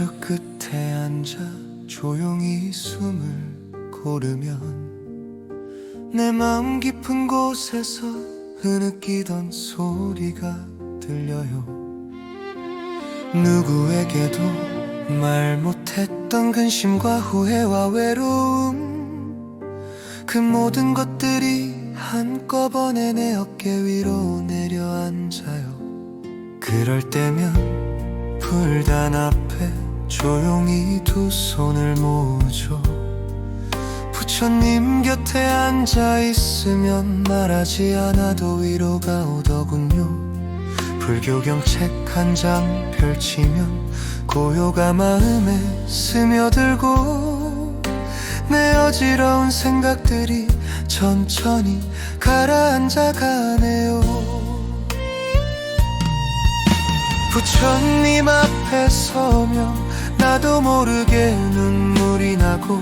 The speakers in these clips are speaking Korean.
하루 끝에 앉아 조용히 숨을 고르면 내 마음 깊은 곳에서 흐느끼던 소리가 들려요. 누구에게도 말 못했던 근심과 후회와 외로움, 그 모든 것들이 한꺼번에 내 어깨 위로 내려앉아요. 그럴 때면 불단 앞에 조용히 두 손을 모으죠. 부처님 곁에 앉아있으면 말하지 않아도 위로가 오더군요. 불교경 책 한 장 펼치면 고요가 마음에 스며들고 내 어지러운 생각들이 천천히 가라앉아 가네요. 부처님 앞에 서면 나도 모르게 눈물이 나고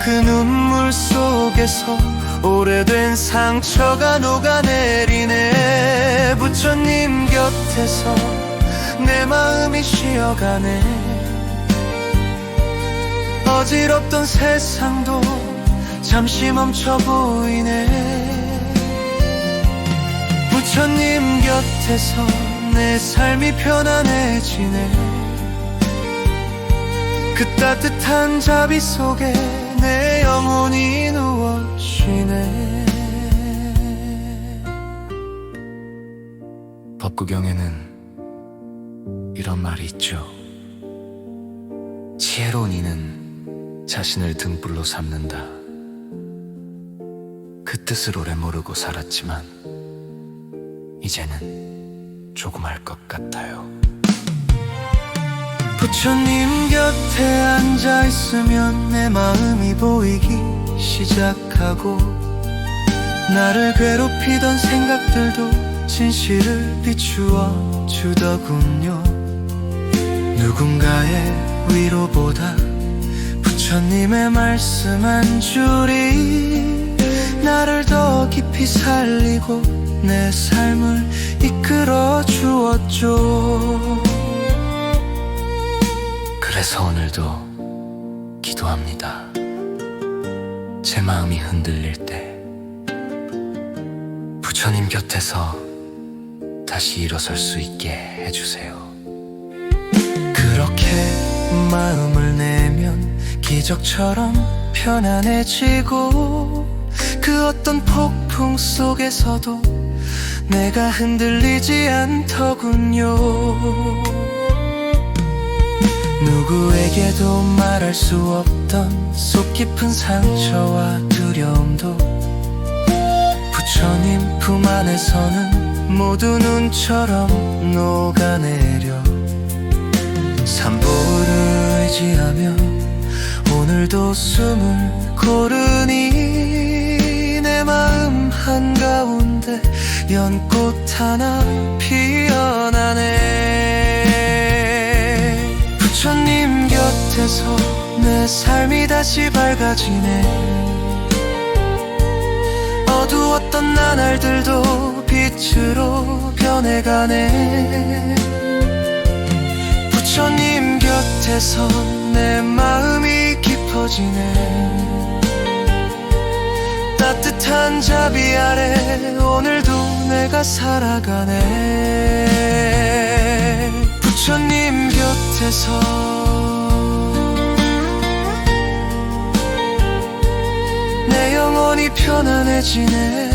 그 눈물 속에서 오래된 상처가 녹아내리네. 부처님 곁에서 내 마음이 쉬어가네. 어지럽던 세상도 잠시 멈춰 보이네. 부처님 곁에서 내 삶이 편안해지네. 그 따뜻한 자비 속에 내 영혼이 누워 쉬네. 법구경에는 이런 말이 있죠. 지혜로운 이는 자신을 등불로 삼는다. 그 뜻을 오래 모르고 살았지만 이제는 조금 알 것 같아요. 부처님 곁에 앉아있으면 내 마음이 보이기 시작하고 나를 괴롭히던 생각들도 진실을 비추어 주더군요. 누군가의 위로보다 부처님의 말씀 한 줄이 나를 더 깊이 살리고 내 삶을 이끌어 주었죠. 그래서 오늘도 기도합니다. 제 마음이 흔들릴 때 부처님 곁에서 다시 일어설 수 있게 해주세요. 그렇게 마음을 내면 기적처럼 편안해지고 그 어떤 폭풍 속에서도 내가 흔들리지 않더군요. 누구에게도 말할 수 없던 속 깊은 상처와 두려움도 부처님 품 안에서는 모두 눈처럼 녹아내려 삼보를 의지하며 오늘도 숨을 고르니 내 마음 한가운데 연꽃 하나 피어나네. 부처님 곁에서 내 삶이 다시 밝아지네. 어두웠던 나날들도 빛으로 변해가네. 부처님 곁에서 내 마음이 깊어지네. 따뜻한 자비 아래 오늘도 내가 살아가네. 부처님 곁에서 내 영혼이 편안해지네.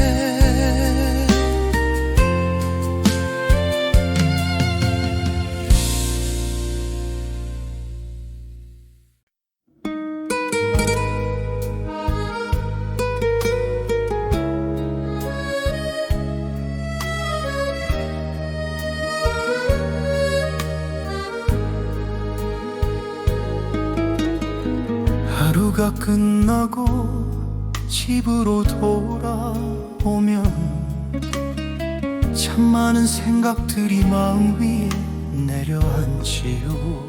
하루가 끝나고 집으로 돌아오면 참 많은 생각들이 마음 위에 내려앉지요.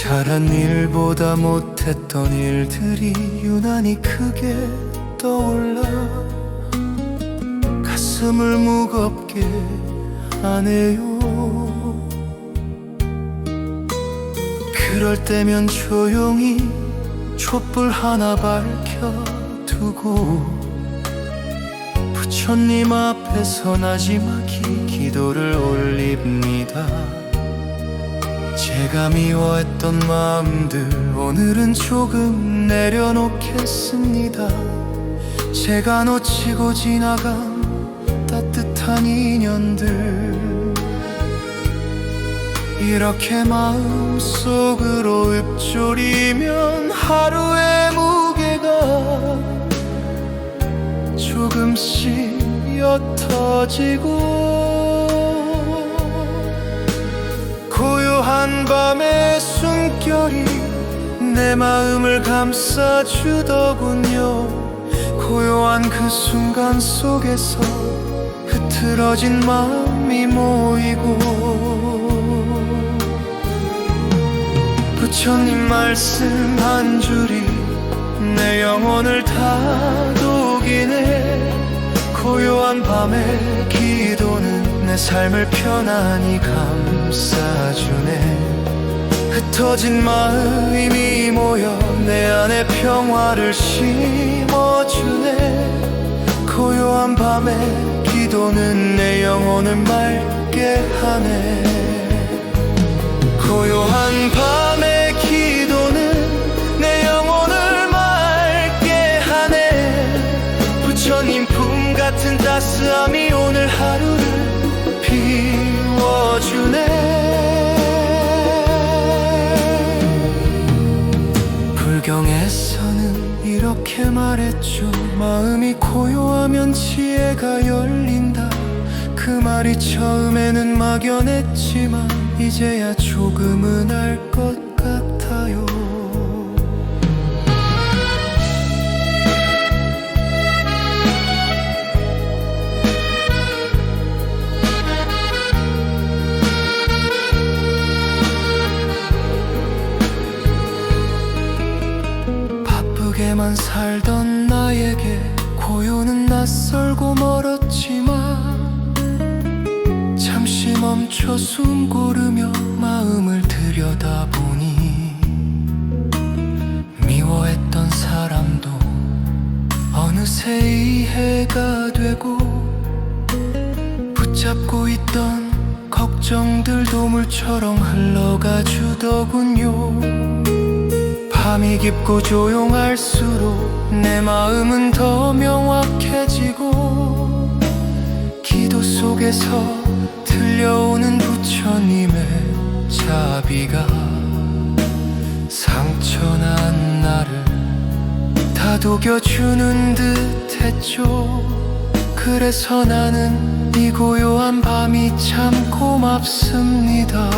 잘한 일보다 못했던 일들이 유난히 크게 떠올라 가슴을 무겁게 하네요. 그럴 때면 조용히 촛불 하나 밝혀두고 부처님 앞에서 나지막히 기도를 올립니다. 제가 미워했던 마음들 오늘은 조금 내려놓겠습니다. 제가 놓치고 지나간 따뜻한 인연들 이렇게 마음속으로 읊조리면 하루의 무게가 조금씩 옅어지고 고요한 밤의 숨결이 내 마음을 감싸주더군요. 고요한 그 순간 속에서 흐트러진 마음이 모이고 부처님 말씀 한 줄이 내 영혼을 다독이네. 고요한 밤의 기도는 내 삶을 편안히 감싸주네. 흩어진 마음이 모여 내 안에 평화를 심어주네. 고요한 밤의 기도는 내 영혼을 맑게 하네. 고요한 밤의 기도는 내 영혼을 맑게 하네. 부처님 품 같은 따스함이 오늘 하루를 비워주네. 불경에서는 이렇게 말했죠. 마음이 고요하면 지혜가 열린다. 그 말이 처음에는 막연했지만 이제야 조금은 알 것 같아요. 바쁘게만 살던 나에게 고요는 낯설고 멀었지만 잠시 멈춰 숨 고르며 마음을 들여다보니 미워했던 사람도 어느새 이해가 되고 붙잡고 있던 걱정들도 물처럼 흘러가 주더군요. 밤이 깊고 조용할수록 내 마음은 더 명확해지고 기도 속에서 들려오는 부처님의 자비가 상처난 나를 다독여주는 듯 했죠. 그래서 나는 이 고요한 밤이 참 고맙습니다.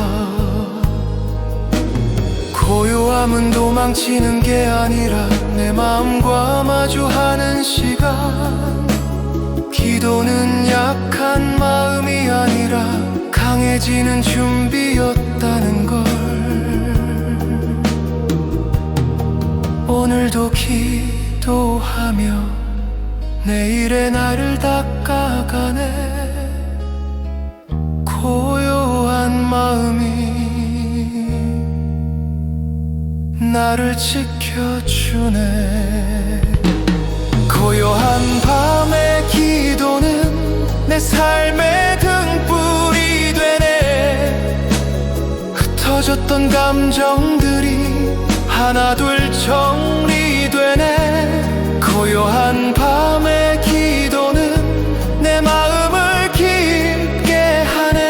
고요함은 도망치는 게 아니라 내 마음과 마주하는 시간. 기도는 약한 마음이 아니라 강해지는 준비였다는 걸 오늘도 기도하며 내일의 나를 닦아가네. 고요한 마음이 나를 지켜주네. 고요한 밤의 기도는 내 삶의 등불이 되네. 흩어졌던 감정들이 하나둘 정리되네. 고요한 밤의 기도는 내 마음을 깊게 하네.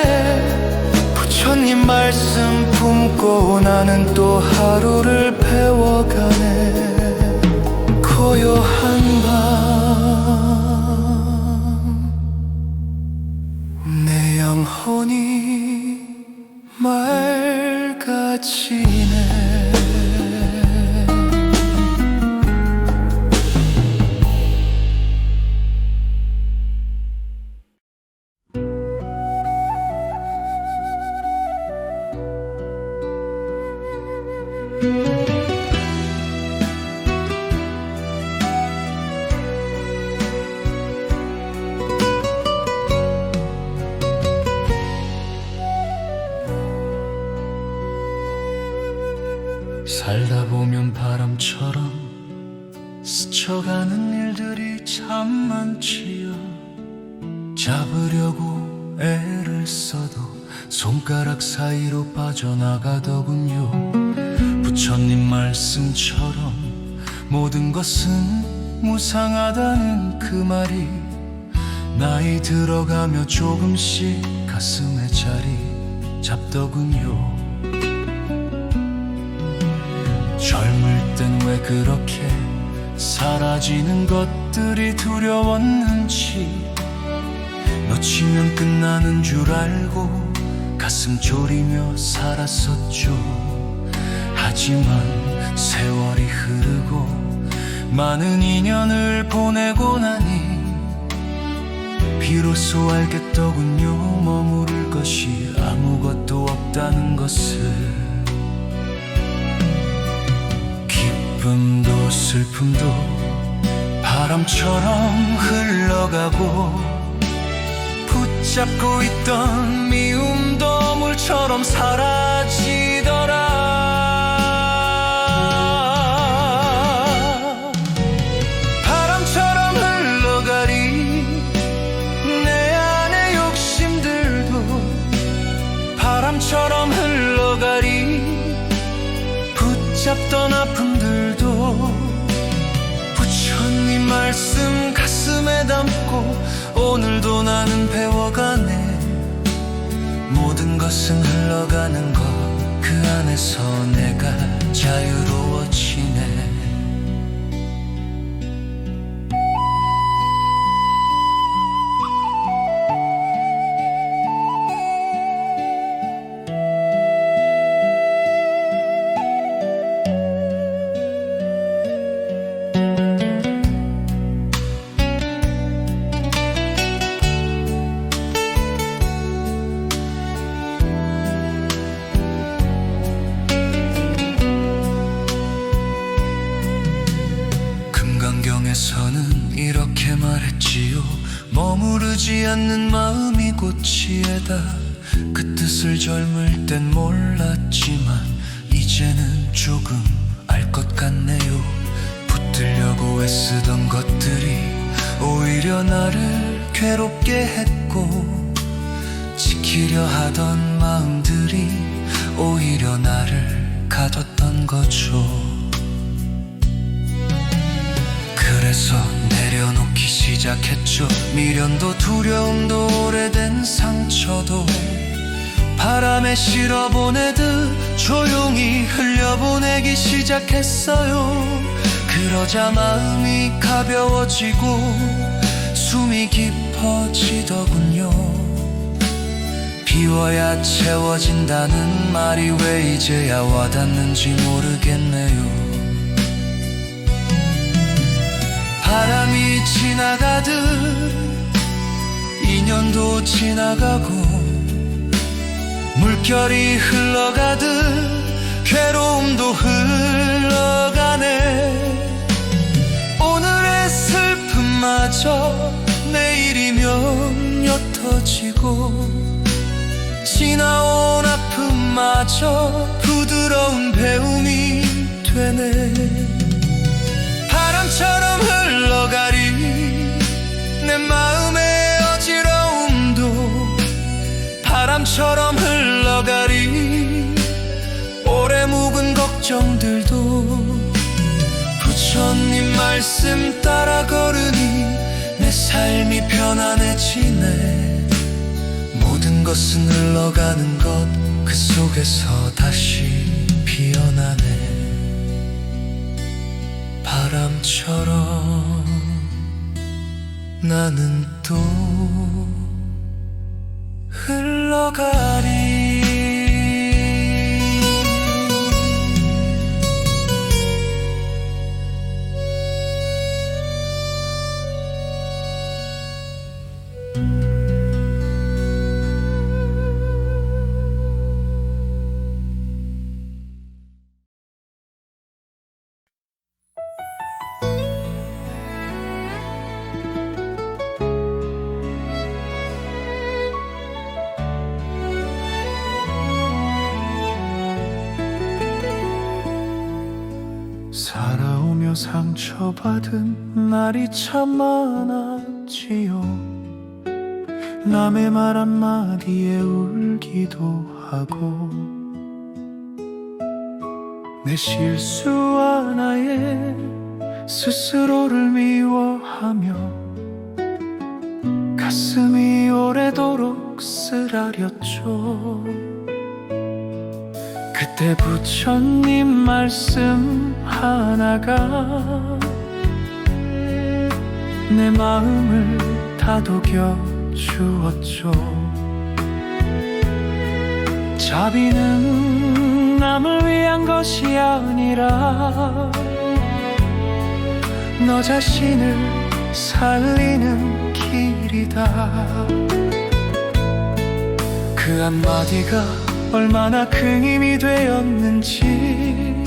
부처님 말씀 품고 나는 또 하루를 배워가네. 고요한 밤 내 영혼이 맑아지네. 살다 보면 바람처럼 스쳐가는 일들이 참 많지요. 잡으려고 애를 써도 손가락 사이로 빠져나가더군요. 부처님 말씀처럼 모든 것은 무상하다는 그 말이 나이 들어가며 조금씩 가슴에 자리 잡더군요. 젊을 땐 왜 그렇게 사라지는 것들이 두려웠는지, 놓치면 끝나는 줄 알고 가슴 졸이며 살았었죠. 하지만 세월이 흐르고 많은 인연을 보내고 나니 비로소 알겠더군요. 머무를 것이 아무것도 없다는 것을. 기쁨도 슬픔도 바람처럼 흘러가고, 붙잡고 있던 미움도 물처럼 사라지더라. 바람처럼 흘러가리 내 안의 욕심들도, 바람처럼 흘러가리 붙잡던 아픔들도. 부처님 말씀 가슴에 담고 오늘도 나는 배워가네. 모든 것은 흘러가는 것, 그 안에서 내가 자유로워지네. 금강경에서는 이렇게 말했지요. 머무르지 않는 마음이 꽃이에다. 그 뜻을 젊을 땐 몰랐지만 이제는 조금 알 것 같네요. 붙들려고 애쓰던 것들이 오히려 나를 괴롭게 했고, 지키려 하던 마음들이 오히려 나를 가뒀던 거죠. 그래서 내려놓기 시작했죠. 미련도 두려움도 오래된 상처도 바람에 실어보내듯 조용히 흘려보내기 시작했어요. 그러자 마음이 가벼워지고 숨이 깊어지더군요. 비워야 채워진다는 말이 왜 이제야 와닿는지 모르겠네요. 바람이 지나가듯 인연도 지나가고, 물결이 흘러가듯 괴로움도 흘러가네. 오늘의 슬픔마저 내일이면 옅어지고, 지나온 아픔마저 부드러운 배움이 되네. 바람처럼 흘러가리 내 마음의 어지러움도, 바람처럼 흘러가리 오래 묵은 걱정들도. 부처님 말씀 따라 걸으니 내 삶이 편안해지네. 모든 것은 흘러가는 것, 그 속에서 다시 피어나네. 바람처럼 나는 또 흘러가리. 상처받은 날이 참 많았지요. 남의 말 한마디에 울기도 하고, 내 실수 하나에 스스로를 미워하며 가슴이 오래도록 쓰라렸죠. 그때 부처님 말씀 하나가 내 마음을 다독여 주었죠. 자비는 남을 위한 것이 아니라 너 자신을 살리는 길이다. 그 한마디가 얼마나 큰 힘이 되었는지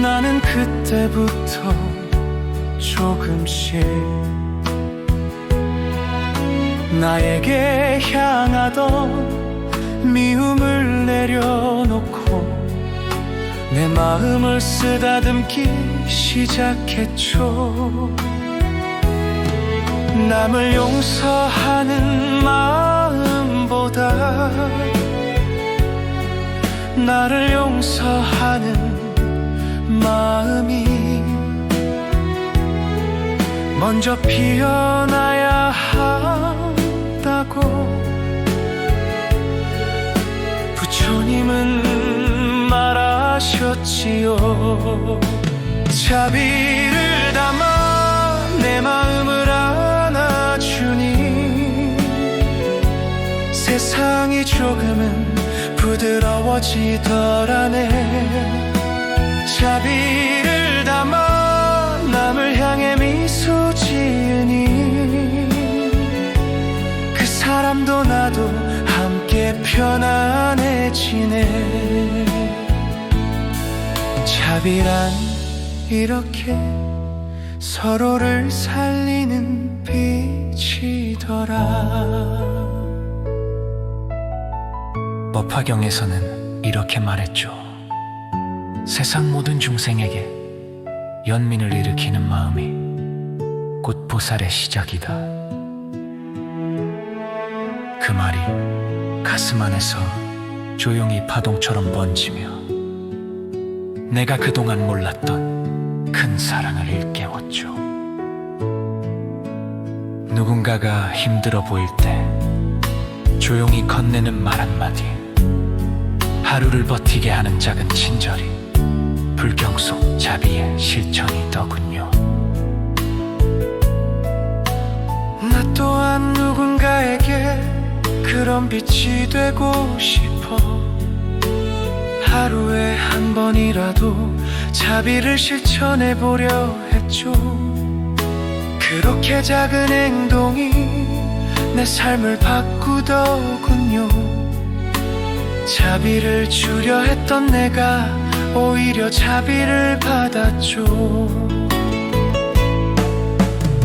나는 그때부터 조금씩 나에게 향하던 미움을 내려놓고 내 마음을 쓰다듬기 시작했죠. 남을 용서하는 마음보다 나를 용서하는 마음이 먼저 피어나야 한다고 부처님은 말하셨지요. 자비를 담아 내 마음을 안아주니 세상이 조금은 부드러워지더라네. 자비를 담아 남을 향해 미소 지으니 그 사람도 나도 함께 편안해지네. 자비란 이렇게 서로를 살리는 빛이더라. 법화경에서는 이렇게 말했죠. 세상 모든 중생에게 연민을 일으키는 마음이 곧 보살의 시작이다. 그 말이 가슴 안에서 조용히 파동처럼 번지며 내가 그동안 몰랐던 큰 사랑을 일깨웠죠. 누군가가 힘들어 보일 때 조용히 건네는 말 한마디, 하루를 버티게 하는 작은 친절이 불경 속 자비의 실천이더군요. 나 또한 누군가에게 그런 빛이 되고 싶어. 하루에 한 번이라도 자비를 실천해 보려 했죠. 그렇게 작은 행동이 내 삶을 바꾸더군요. 자비를 주려 했던 내가 오히려 자비를 받았죠.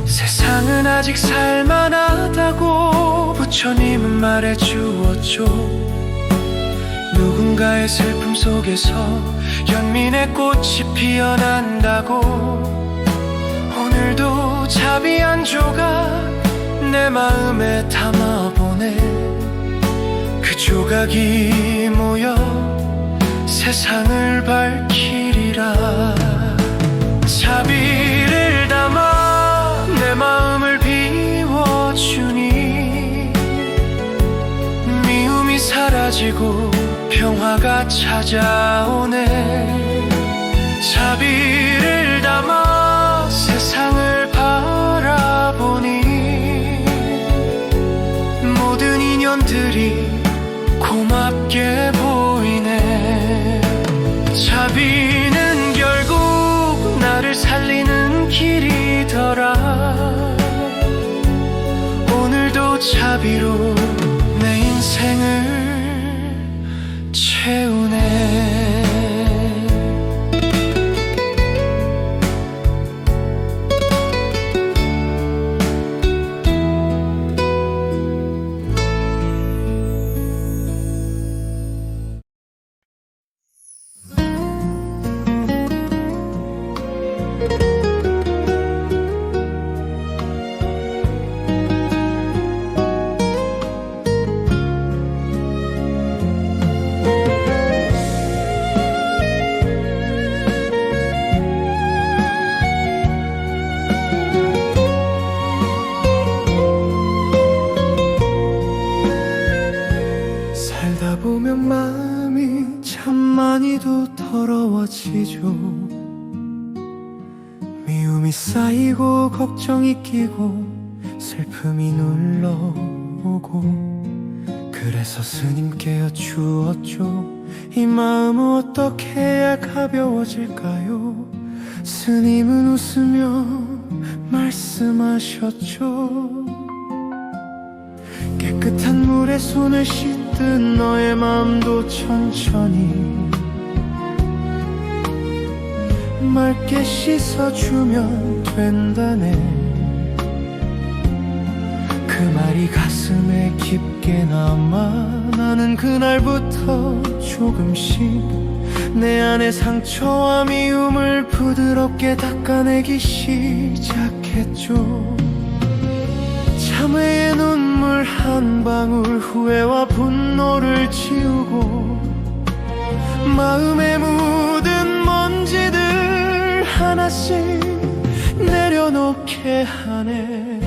세상은 아직 살만하다고 부처님은 말해주었죠. 누군가의 슬픔 속에서 연민의 꽃이 피어난다고. 오늘도 자비 한 조각 내 마음에 담아보네. 그 조각이 모여 세상을 밝히리라. 자비를 담아 내 마음을 비워주니 미움이 사라지고 평화가 찾아오네. 자비를 담아 세상을 바라보니 모든 인연들이 고맙게 보이네. 자비는 결국 나를 살리는 길이더라. 오늘도 자비로 내 인생을 채우네. 참 많이도 더러워지죠. 미움이 쌓이고 걱정이 끼고 슬픔이 눌러오고, 그래서 스님께 여쭈었죠. 이 마음 어떻게 해야 가벼워질까요? 스님은 웃으며 말씀하셨죠. 깨끗한 물에 손을 씻듯 너의 마음도 천천히 맑게 씻어주면 된다네. 그 말이 가슴에 깊게 남아 나는 그날부터 조금씩 내 안의 상처와 미움을 부드럽게 닦아내기 시작했죠. 참회의 눈물 한 방울, 후회와 분노를 지우고 마음에 묻은 먼지들 하나씩 내려놓게 하네.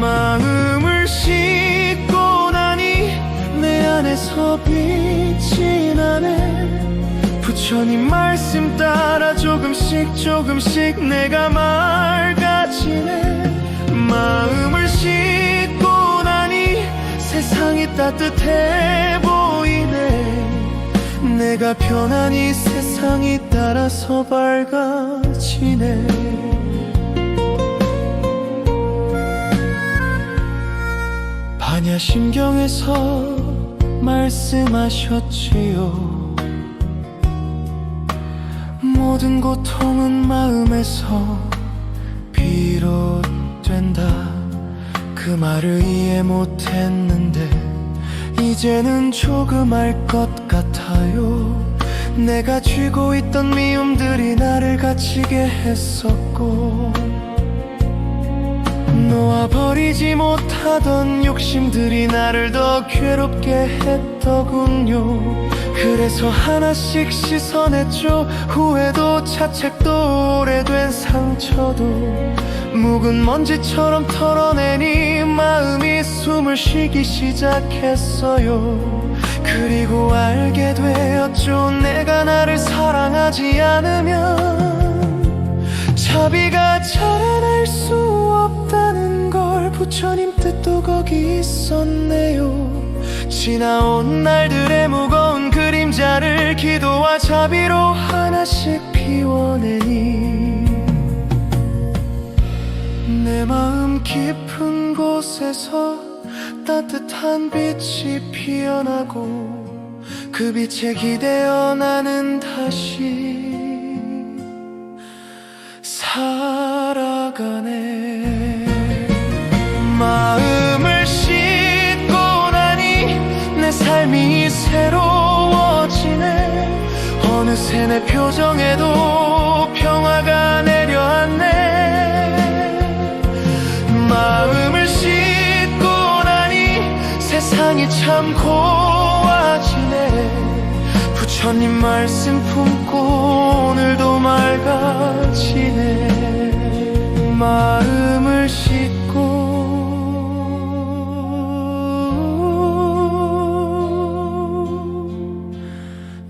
마음을 씻고 나니 내 안에서 빛이 나네. 부처님 말씀 따라 조금씩 조금씩 내가 맑아지네. 마음을 씻고 나니 세상이 따뜻해 보이네. 내가 편안히 세상이 따라서 밝아지네. 반야심경에서 말씀하셨지요. 모든 고통은 마음에서 비롯된다. 그 말을 이해 못했는데 이제는 조금 알 것 같아요. 내가 쥐고 있던 미움들이 나를 갇히게 했었고, 놓아버리지 못하던 욕심들이 나를 더 괴롭게 했더군요. 그래서 하나씩 씻어냈죠. 후회도 자책도 오래된 상처도 묵은 먼지처럼 털어내니 마음이 숨을 쉬기 시작했어요. 그리고 알게 되었죠. 내가 나를 사랑하지 않으면 자비가 자라날 수 없다는 걸. 부처님 뜻도 거기 있었네요. 지나온 날들의 무거운 그림자를 기도와 자비로 하나씩 피워내니 내 마음 깊은 곳에서 따뜻한 빛이 피어나고, 그 빛에 기대어 나는 다시 살아가네. 마음을 씻고 나니 내 삶이 새로워지네. 어느새 내 표정에도 평화가 내려앉네. 마음을 씻고 나니 세상이 참 고와지네. 부처님 말씀 품고 오늘도 맑아지네. 마음을 씻고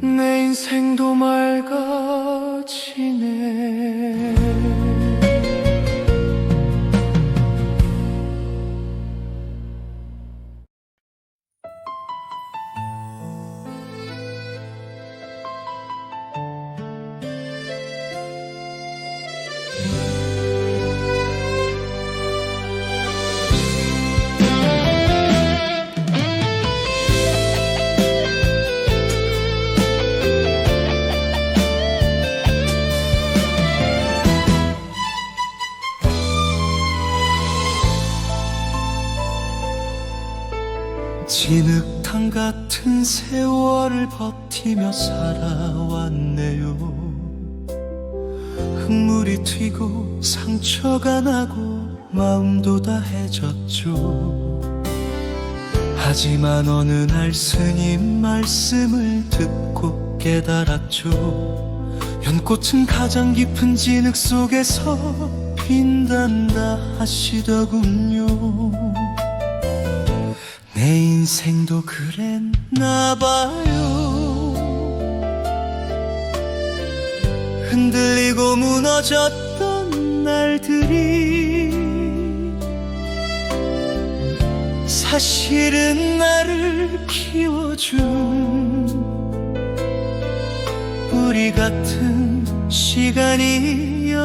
내 인생도 맑아지네. 진흙탕 같은 세월을 버티며 살아왔네요. 흙물이 튀고 상처가 나고 마음도 다해졌죠. 하지만 어느 날 스님 말씀을 듣고 깨달았죠. 연꽃은 가장 깊은 진흙 속에서 핀단다 하시더군요. 내 인생도 그랬나봐요. 흔들리고 무너졌던 날들이 사실은 나를 키워준 우리 같은 시간이었더군요.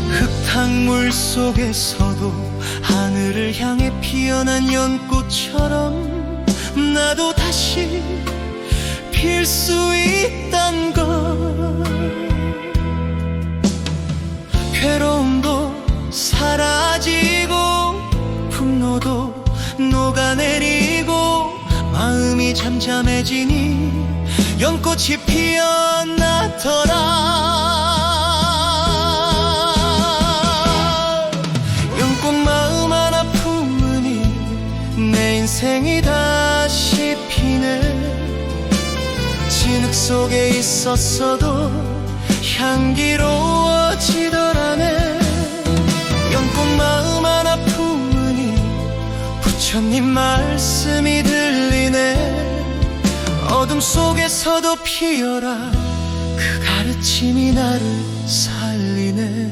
흙탕물 속에서도 하늘을 향해 피어난 연꽃처럼 나도 다시 필 수 있단 걸. 괴로움도 사라지고 분노도 녹아내리고 마음이 잠잠해지니 연꽃이 피어나더라. 연꽃 마음 하나 품으니 내 인생이 다시 피네. 진흙 속에 있었어도 향기로워지더라네. 연꽃 마음 하나 품으니 부처님 말씀이 들리네. 어둠 속에서도 피어라, 그 가르침이 나를 살리네.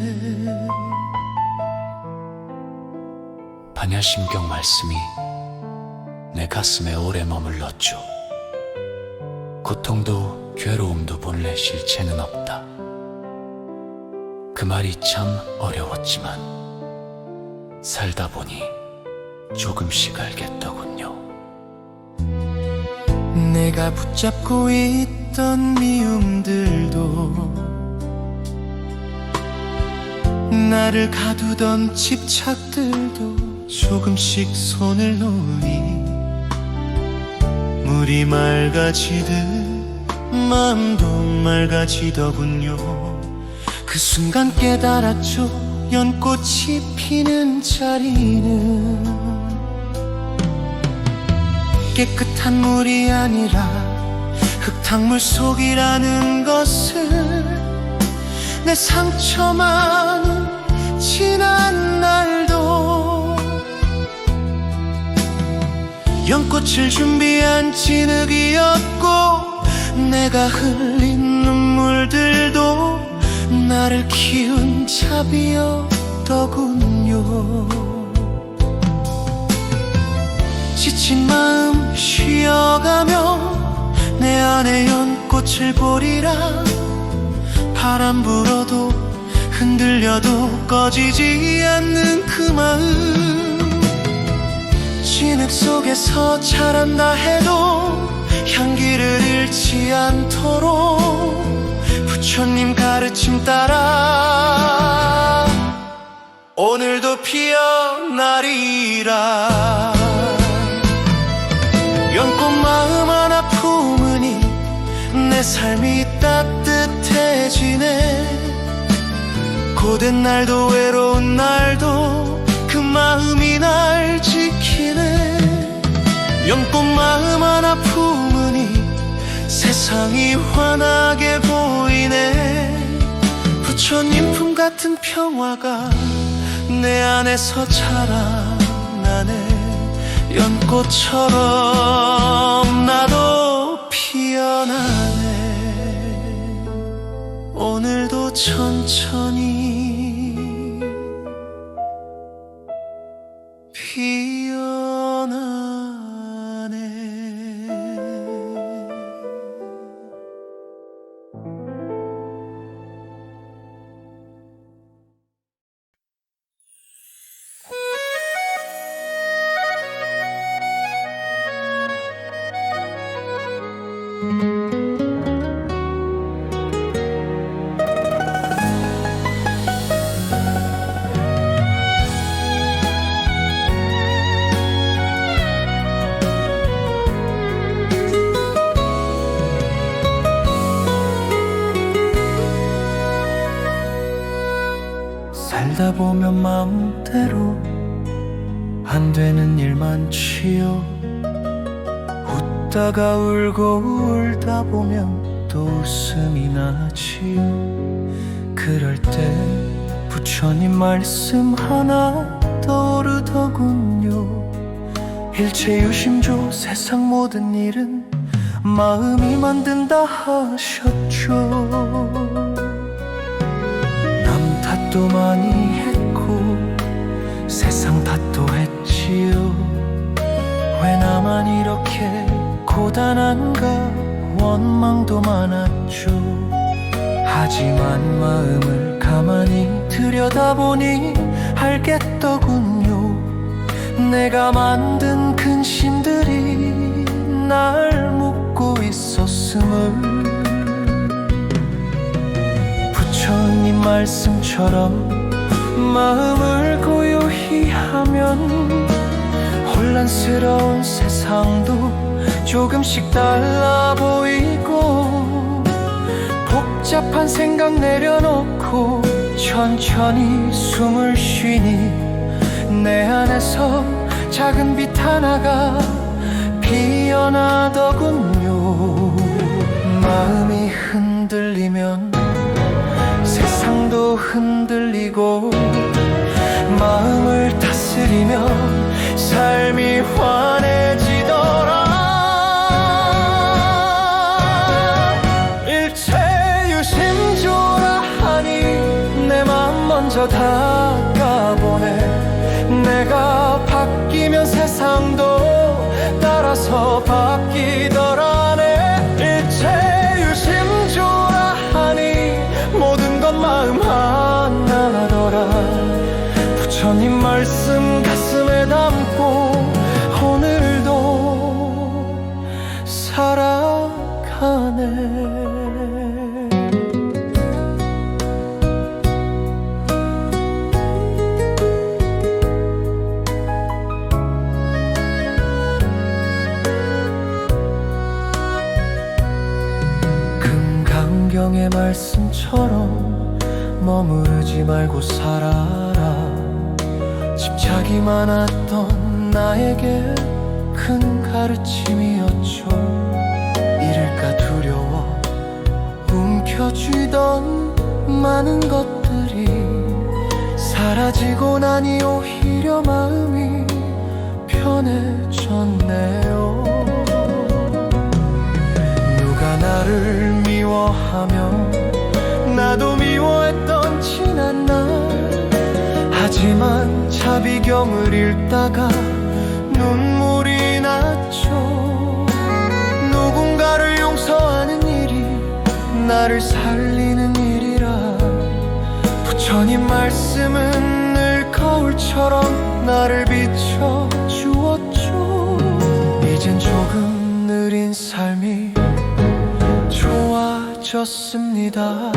반야심경 말씀이 내 가슴에 오래 머물렀죠. 고통도 괴로움도 본래 실체는 없다. 그 말이 참 어려웠지만 살다 보니 조금씩 알겠더군요. 내가 붙잡고 있던 미움들도 나를 가두던 집착들도 조금씩 손을 놓으니 물이 맑아지듯 마음도 맑아지더군요. 그 순간 깨달았죠. 연꽃이 피는 자리는 깨끗한 물이 아니라 흙탕물 속이라는 것을 내 상처 많은 지난 날도 연꽃을 준비한 진흙이었고 내가 흘린 눈물들도 나를 키운 자비였더군요. 지친 마음 쉬어가며 내 안에 연꽃을 보리라. 바람 불어도 흔들려도 꺼지지 않는 그 마음. 진흙 속에서 자란다 해도 향기를 잃지 않도록 부처님 가르침 따라 오늘도 피어나리라. 연꽃 마음 하나 품으니 내 삶이 따뜻해지네. 고된 날도 외로운 날도 그 마음이 날 지키네. 연꽃 마음 하나 품으니 세상이 환하게 보이네. 부처님 품 같은 평화가 내 안에서 자라나네. 연꽃처럼 나도 피어나네. 오늘도 천천히 피어나네. 살다 보면 마음대로 안 되는 일 많지요. 웃다가 울고 울다 보면 또 웃음이 나지요. 그럴 때 부처님 말씀 하나 떠오르더군요. 일체유심조 세상 모든 일은 마음이 만든다 하셨죠. 남 탓도 많이 했고 세상 탓도 했지요. 왜 나만 이렇게 고단한가 원망도 많았죠. 하지만 마음을 가만히 들여다보니 알겠더군요. 내가 만든 근심들이 날 묶고 있었음을. 부처님 말씀처럼 마음을 고요히 하면 혼란스러운 세상도 조금씩 달라 보이고, 복잡한 생각 내려놓고 천천히 숨을 쉬니 내 안에서 작은 빛 하나가 피어나더군요. 마음이 흔들리면 세상도 흔들리고, 마음을 다스리면 삶이 환해지더라. 일체유심조라 하니 내 맘 먼저 다가보네. 내가 바뀌면 세상도 따라서 바뀌더라네. 일체유심조라 하니 모든 건 마음 하나더라. 부처님 말씀 가슴에 담고 오늘도 살아가네. 금강경의 말씀처럼 머무르지 말고 살아라. 집착이 많았던 나에게 큰 가르침이었죠. 잃을까 두려워 움켜쥐던 많은 것들이 사라지고 나니 오히려 마음이 편해졌네요. 누가 나를 미워하며 나도 미워했던 지난 날, 하지만 자비경을 읽다가 눈물이 났죠. 누군가를 용서하는 일이 나를 살리는 일이라. 부처님 말씀은 늘 거울처럼 나를 비춰주었죠. 이젠 조금 느린 삶이 좋아졌습니다.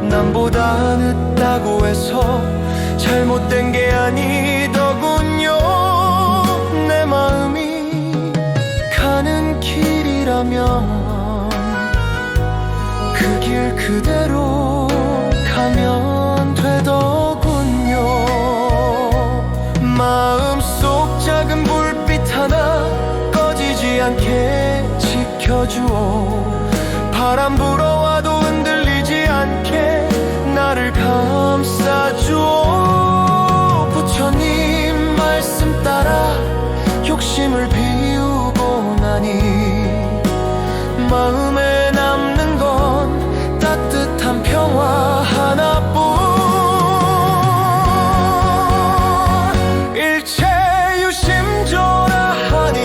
남보다 늦다고 해서 잘못된 게 아니더군요. 내 마음이 가는 길이라면 그 길 그대로 가면 되더군요. 마음속 작은 불빛 하나 꺼지지 않게 지켜주오. 바람 불어와도 흔들리지 않게 나를 감싸주오. 부처님 말씀 따라 욕심을 비우고 나니 마음에 남는 건 따뜻한 평화 하나뿐. 일체유심조라 하니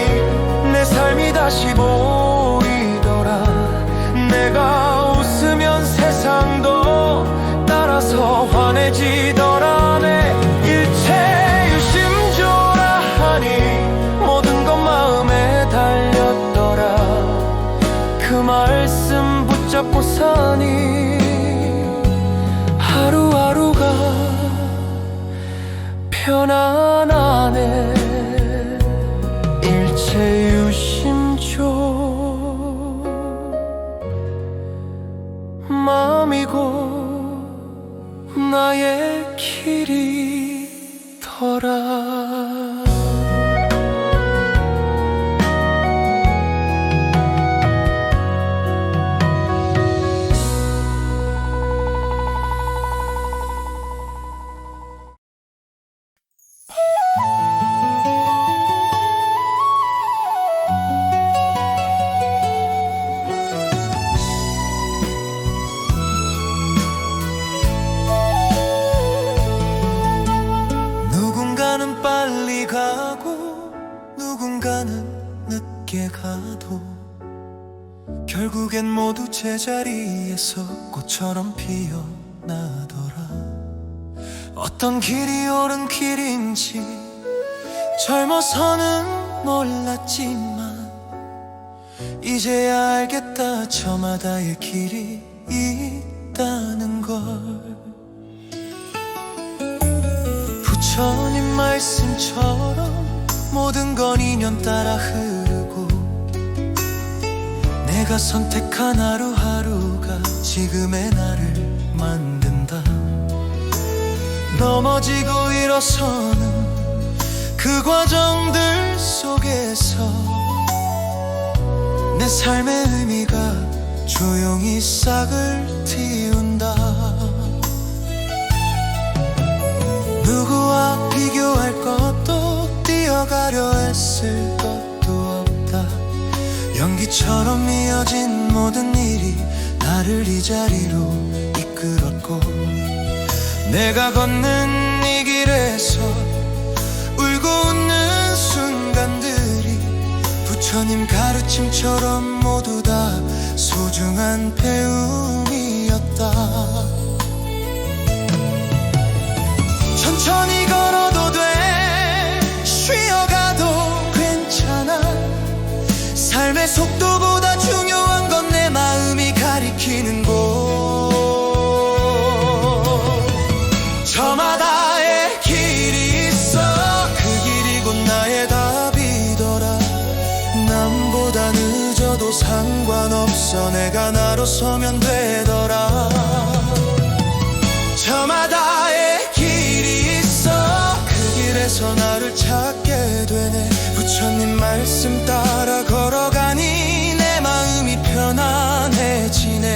내 삶이 다시 보이더라. 내가 웃으면 세상도 따라서 환해지더라네. 일체유심조라 하니 모든 건 마음에 달렸더라. 그 말씀 붙잡고 사니 하루하루가 편안하네. 일체유심조 마음이고 나의 길이더라. 날은 늦게 가도 결국엔 모두 제자리에서 꽃처럼 피어나더라. 어떤 길이 옳은 길인지 젊어서는 몰랐지만 이제야 알겠다. 저마다의 길이 있다는 걸. 부처님 말씀처럼 모든 건 인연 따라 흐르고 내가 선택한 하루하루가 지금의 나를 만든다. 넘어지고 일어서는 그 과정들 속에서 내 삶의 의미가 조용히 싹을 틔운다. 누구와 비교할 것도 뛰어가려 애쓸 것도 없다. 연기처럼 이어진 모든 일이 나를 이 자리로 이끌었고 내가 걷는 이 길에서 울고 웃는 순간들이 부처님 가르침처럼 모두 다 소중한 배움이었다. 천천히 걸어도 돼, 쉬어가도 괜찮아. 삶의 속도보다 중요한 건 내 마음이 가리키는 곳. 저마다의 길이 있어. 그 길이 곧 나의 답이더라. 남보다 늦어도 상관없어. 내가 나로 서면 되더라. 저마다의 길이 있어. 그 길에서 나를 찾게 되네. 부처님 말씀 따라 걸어가니 내 마음이 편안해지네.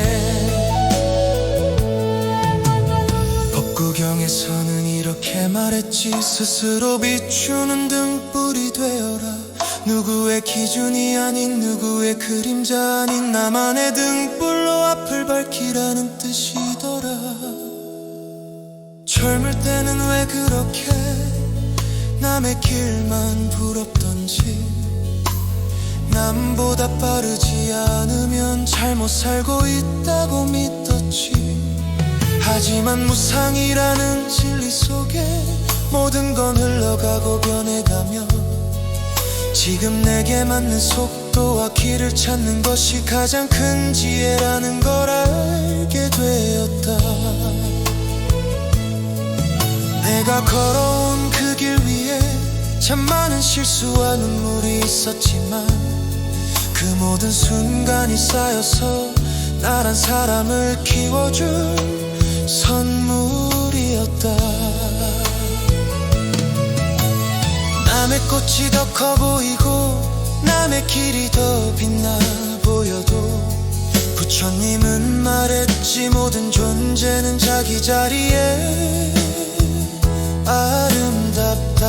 법구경에서는 이렇게 말했지. 스스로 비추는 등불이 되어라. 누구의 기준이 아닌 누구의 그림자 아닌 나만의 등불로 앞을 밝히라는 뜻이더라. 젊을 때는 왜 그렇게 남의 길만 부럽던지, 남보다 빠르지 않으면 잘못 살고 있다고 믿었지. 하지만 무상이라는 진리 속에 모든 건 흘러가고 변해가며 지금 내게 맞는 속도와 길을 찾는 것이 가장 큰 지혜라는 걸 알게 되었다. 내가 걸어온 그 길 위에 참 많은 실수와 눈물이 있었지만 그 모든 순간이 쌓여서 나란 사람을 키워준 선물이었다. 남의 꽃이 더 커 보이고 남의 길이 더 빛나 보여도 부처님은 말했지. 모든 존재는 자기 자리에 아름답다.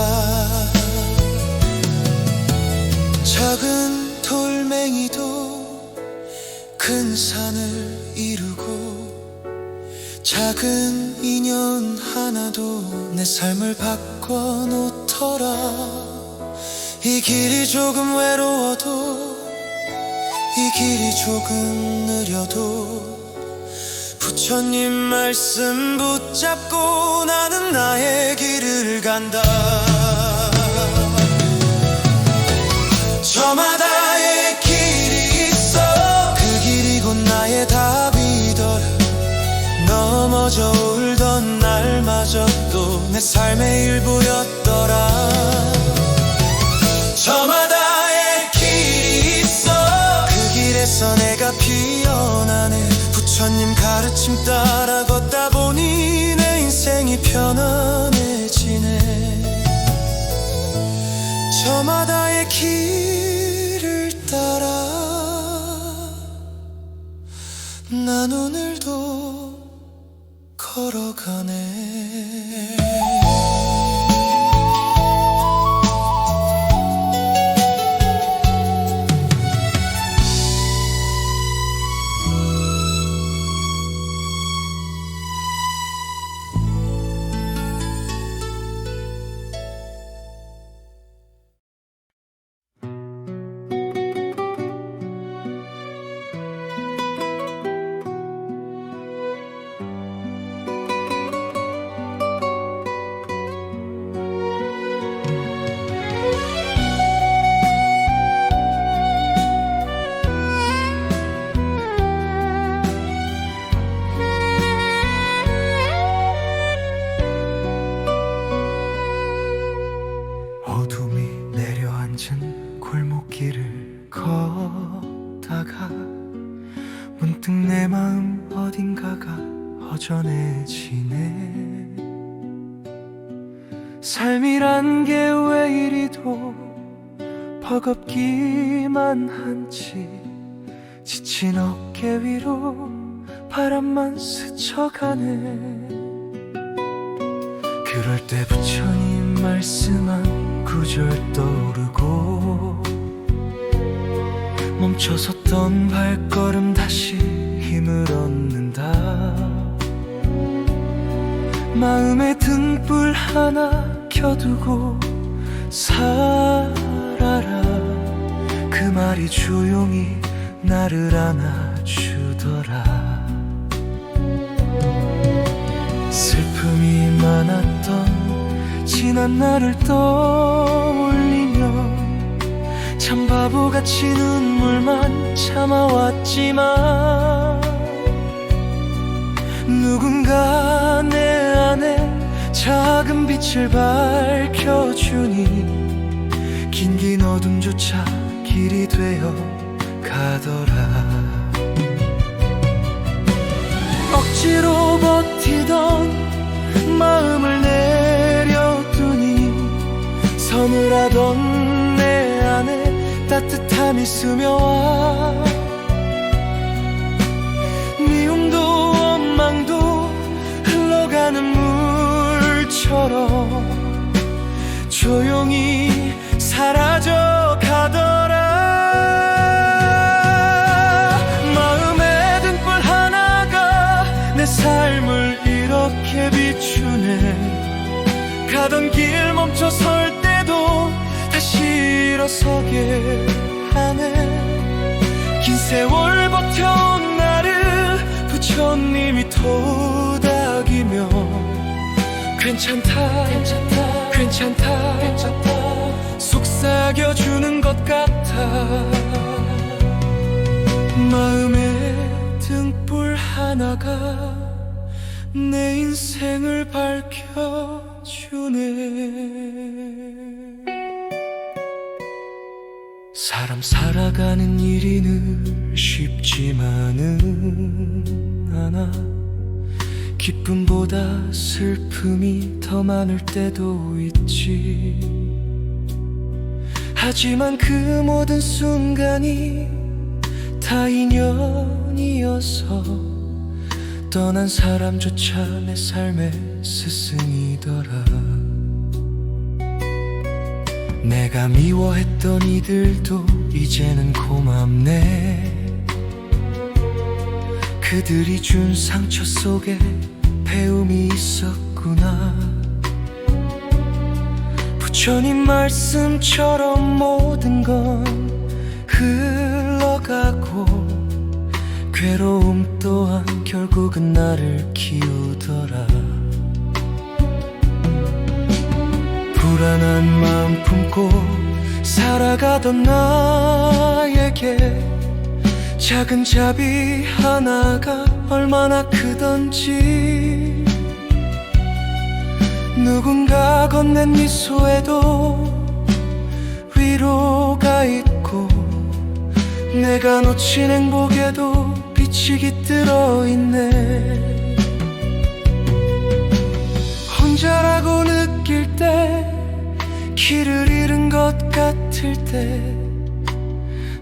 작은 돌멩이도 큰 산을 이루고 작은 인연 하나도 내 삶을 바꿔놓더라. 이 길이 조금 외로워도 이 길이 조금 느려도 부처님 말씀 붙잡고 나는 나의 길을 간다. 저마다의 길이 있어. 그 길이 곧 나의 답이더라. 넘어져 울던 날마저도 내 삶의 일부였더라. 저마다의 길이 있어. 그 길에서 내가 피어나네. 부처님 가르침 따라 걷다 보니 내 인생이 편안해지네. 저마다의 길을 따라 난 오늘도 걸어가네. 골목길을 걷다가 문득 내 마음 어딘가가 허전해지네. 삶이란 게 왜 이리도 버겁기만 한지 지친 어깨 위로 바람만 스쳐가네. 그럴 때 부처님 말씀한 구절 떠오르고 멈춰섰던 발걸음 다시 힘을 얻는다. 마음에 등불 하나 켜두고 살아라. 그 말이 조용히 나를 안아주더라. 슬픔이 많았던 지난 날을 떠올리며 참 바보같이 눈물만 참아왔지만 누군가 내 안에 작은 빛을 밝혀주니 긴긴 어둠조차 길이 되어 가더라. 억지로 버티던 마음을 내려두니 서늘하던 내 안에 따뜻함이 스며와 미움도 원망도 흘러가는 물처럼 조용히 사라져 가더라. 마음에 등불 하나가 내 삶을 이렇게 비추네. 가던 길 멈춰 설 때도 다시 일어서게 하네. 긴 세월 버텨온 나를 부처님이 토닥이며 괜찮다 괜찮다 괜찮다 괜찮다 속삭여주는 것 같아. 마음에 등불 하나가 내 인생을 밝혀주네. 사람 살아가는 일이 늘 쉽지만은 않아. 기쁨보다 슬픔이 더 많을 때도 있지. 하지만 그 모든 순간이 다 인연이어서 떠난 사람조차 내 삶의 스승이더라. 내가 미워했던 이들도 이제는 고맙네. 그들이 준 상처 속에 배움이 있었구나. 부처님 말씀처럼 모든 건 흘러가고 괴로움 또한 결국은 나를 키우더라. 불안한 마음 품고 살아가던 나에게 작은 자비 하나가 얼마나 크던지 누군가 건넨 미소에도 위로가 있고 내가 놓친 행복에도 빛이 깃들어 있네. 혼자라고 느낄 때 길을 잃은 것 같을 때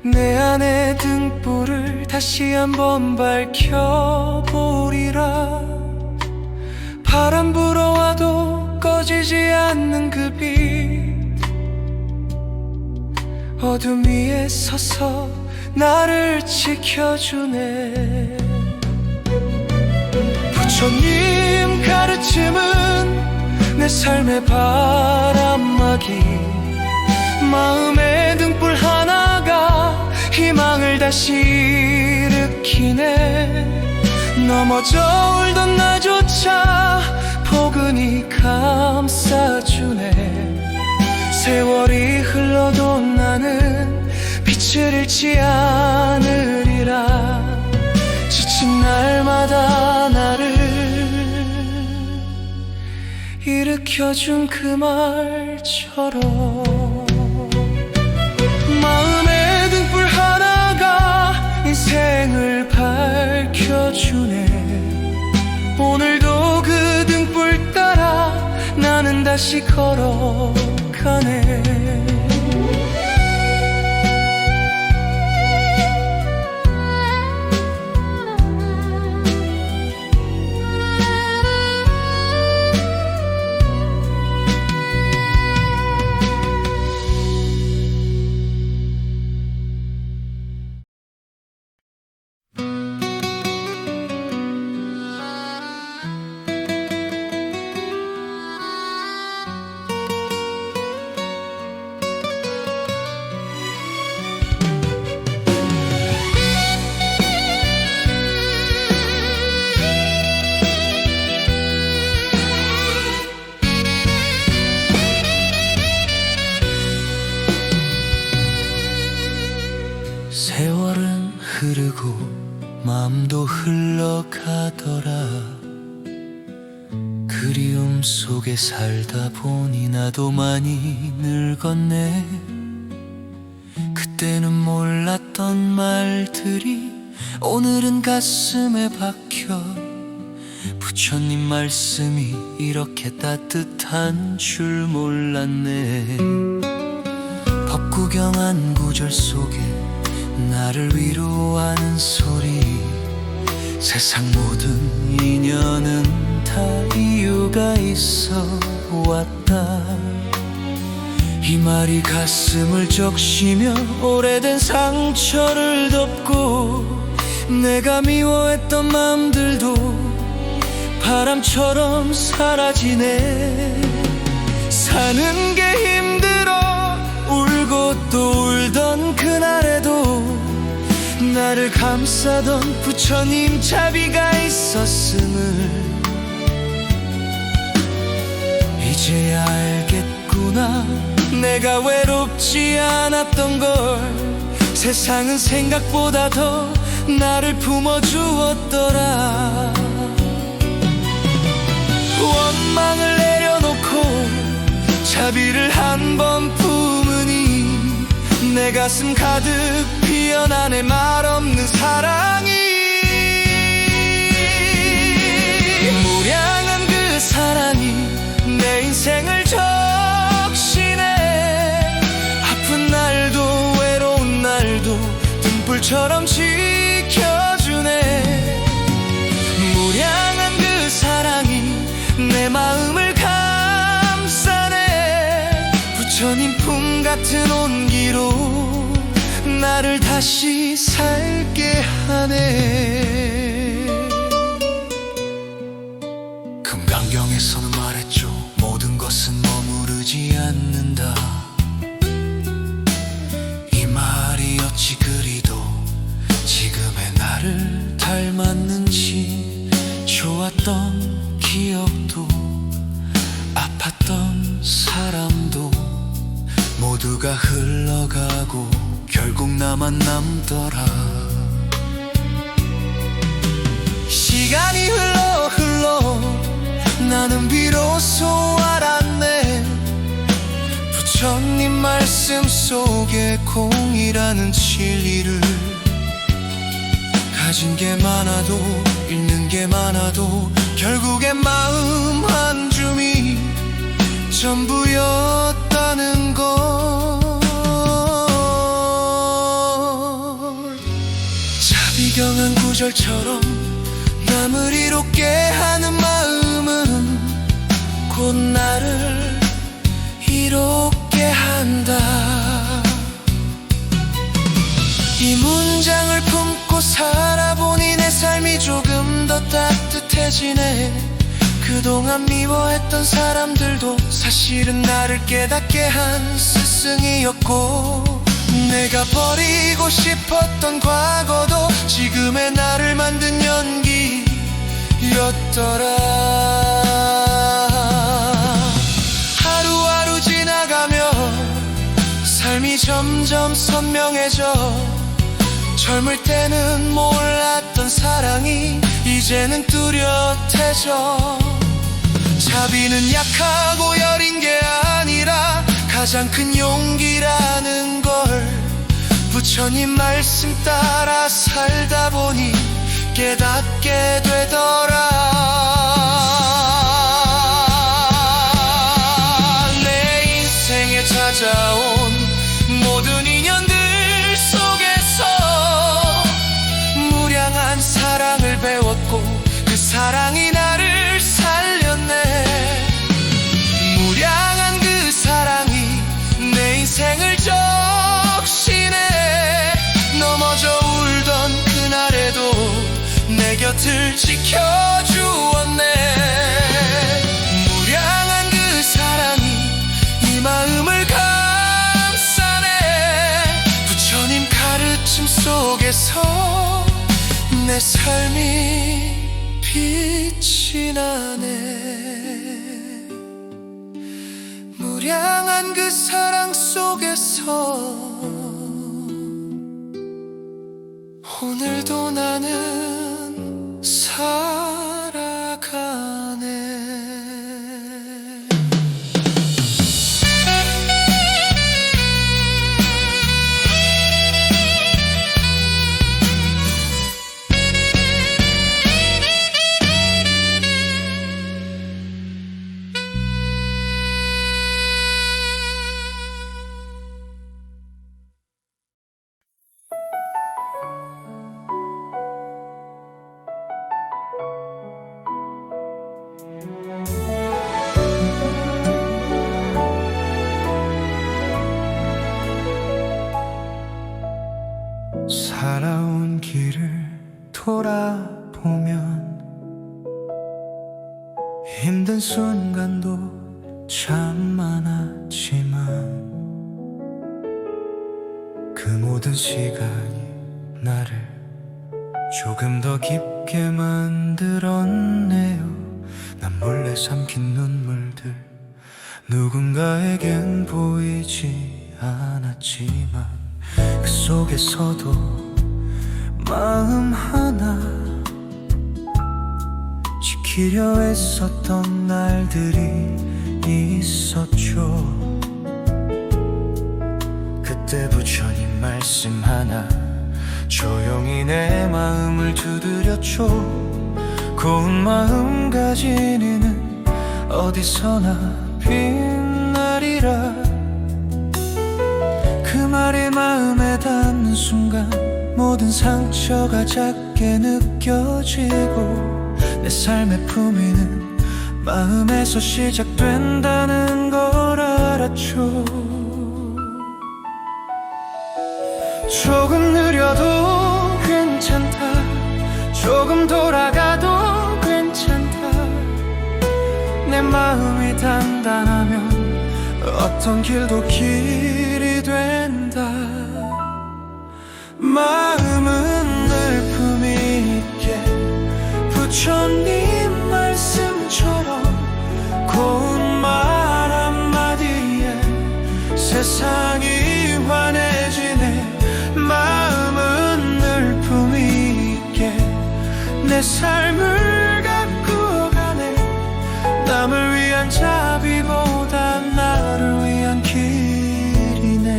내 안의 등불을 다시 한번 밝혀보리라. 바람 불어와도 꺼지지 않는 그 빛 어둠 위에 서서 나를 지켜주네. 부처님 가르침은 내 삶의 바람막이. 마음의 등불 하나가 희망을 다시 일으키네. 넘어져 울던 나조차 포근히 감싸주네. 세월이 흘러도 나는 빛을 잃지 않으리라. 지친 날마다 나를 일으켜준 그 말처럼 다시 걸어가네. 세월은 흐르고 마음도 흘러가더라. 그리움 속에 살다 보니 나도 많이 늙었네. 그때는 몰랐던 말들이 오늘은 가슴에 박혀. 부처님 말씀이 이렇게 따뜻한 줄 몰랐네. 법구경한 구절 속에 나를 위로하는 소리. 세상 모든 인연은 다 이유가 있어 왔다. 이 말이 가슴을 적시며 오래된 상처를 덮고 내가 미워했던 마음들도 바람처럼 사라지네. 사는 게 힘들어 울고 또 울던 그날에도 나를 감싸던 부처님 자비가 있었음을 이제야 알겠구나. 내가 외롭지 않았던 걸. 세상은 생각보다 더 나를 품어주었더라. 원망을 내려놓고 자비를 한 번 품으니 내 가슴 가득 피어나네. 말없는 사랑이 무량한 그 사랑이 내 인생을 적시네. 아픈 날도 외로운 날도 등불처럼 지켜주네. 무량한 그 사랑이 내 마음을 감싸네. 부처님 품 같은 온기로 나를 다시 살게 하네. 금강경에서는 말했죠. 모든 것은 머무르지 않는다. 이 말이 어찌 그리도 지금의 나를 닮았는지. 좋았던 기억도 아팠던 사람도 모두가 흘러가고 결국 나만 남더라. 시간이 흘러 나는 비로소 알았네. 부처님 말씀 속에 공이라는 진리를. 가진 게 많아도 잃는 게 많아도 결국엔 마음 한 줌이 전부였다는 걸. 자비경한 구절처럼 남을 이롭게 하는 마음은 곧 나를 이롭게 한다. 이 문장을 품고 살아보니 내 삶이 조금 더 따뜻해지네. 그동안 미워했던 사람들도 사실은 나를 깨닫게 한 스승이었고, 내가 버리고 싶었던 과거도 지금의 나를 만든 연기였더라. 하루하루 지나가며 삶이 점점 선명해져. 젊을 때는 몰랐던 사랑이 이제는 뚜렷해져. 자비는 약하고 여린 게 아니라 가장 큰 용기라는 걸 부처님 말씀 따라 살다 보니 깨닫게 되더라. 속에서 내 삶이 빛이 나네. 무량한 그 사랑 속에서 오늘도 나는 살아가네. 살아온 길을 돌아보면 힘든 순간도 참 많았지만 그 모든 시간이 나를 조금 더 깊게 만들었네요. 난 몰래 삼킨 눈물들 누군가에겐 보이지 않았지만 그 속에서도 마음 하나 지키려 애썼던 날들이 있었죠. 그때 부처님 말씀 하나 조용히 내 마음을 두드렸죠. 고운 마음가짐이는 어디서나 빛나리라. 그 말이 마음에 닿는 순간 모든 상처가 작게 느껴지고 내 삶의 품위는 마음에서 시작된다는 걸 알았죠. 조금 느려도 괜찮다. 조금 돌아가도 괜찮다. 내 마음이 단단하면 어떤 길도 길이 된다. 마음은 늘 품위 있게 부처님 말씀처럼 고운 말 한마디에 세상이 환해지네. 마음은 늘 품위 있게 내 삶을 가꾸어가네. 남을 위한 자비보다 나를 위한 길이네.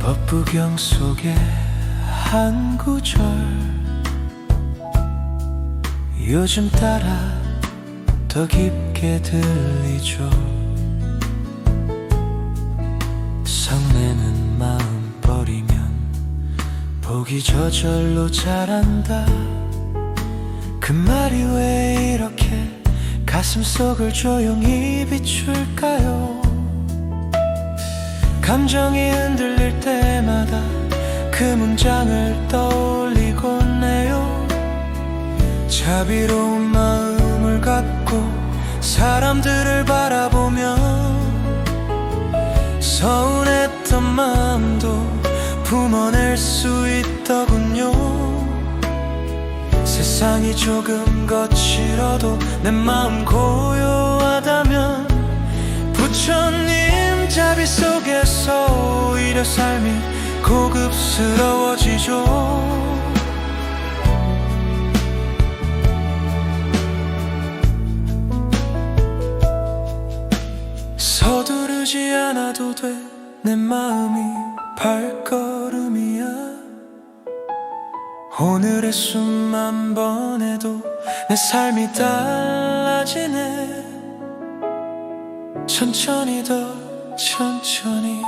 법부경 속의 한 구절 요즘 따라 더 깊게 들리죠. 성내는 마음 버리면 복이 저절로 자란다. 그 말이 왜 이렇게 가슴속을 조용히 비출까요? 감정이 흔들릴 때마다 그 문장을 떠올리곤 해요. 자비로운 마음을 갖고 사람들을 바라보며 서운했던 마음도 품어낼 수 있더군요. 세상이 조금 거칠어도 내 마음 고요하다면 부처님 자비 속에서 오히려 삶이 고급스러워지죠. 서두르지 않아도 돼. 내 마음이 발걸음이야. 오늘의 숨만 번해도 내 삶이 달라지네. 천천히 더 천천히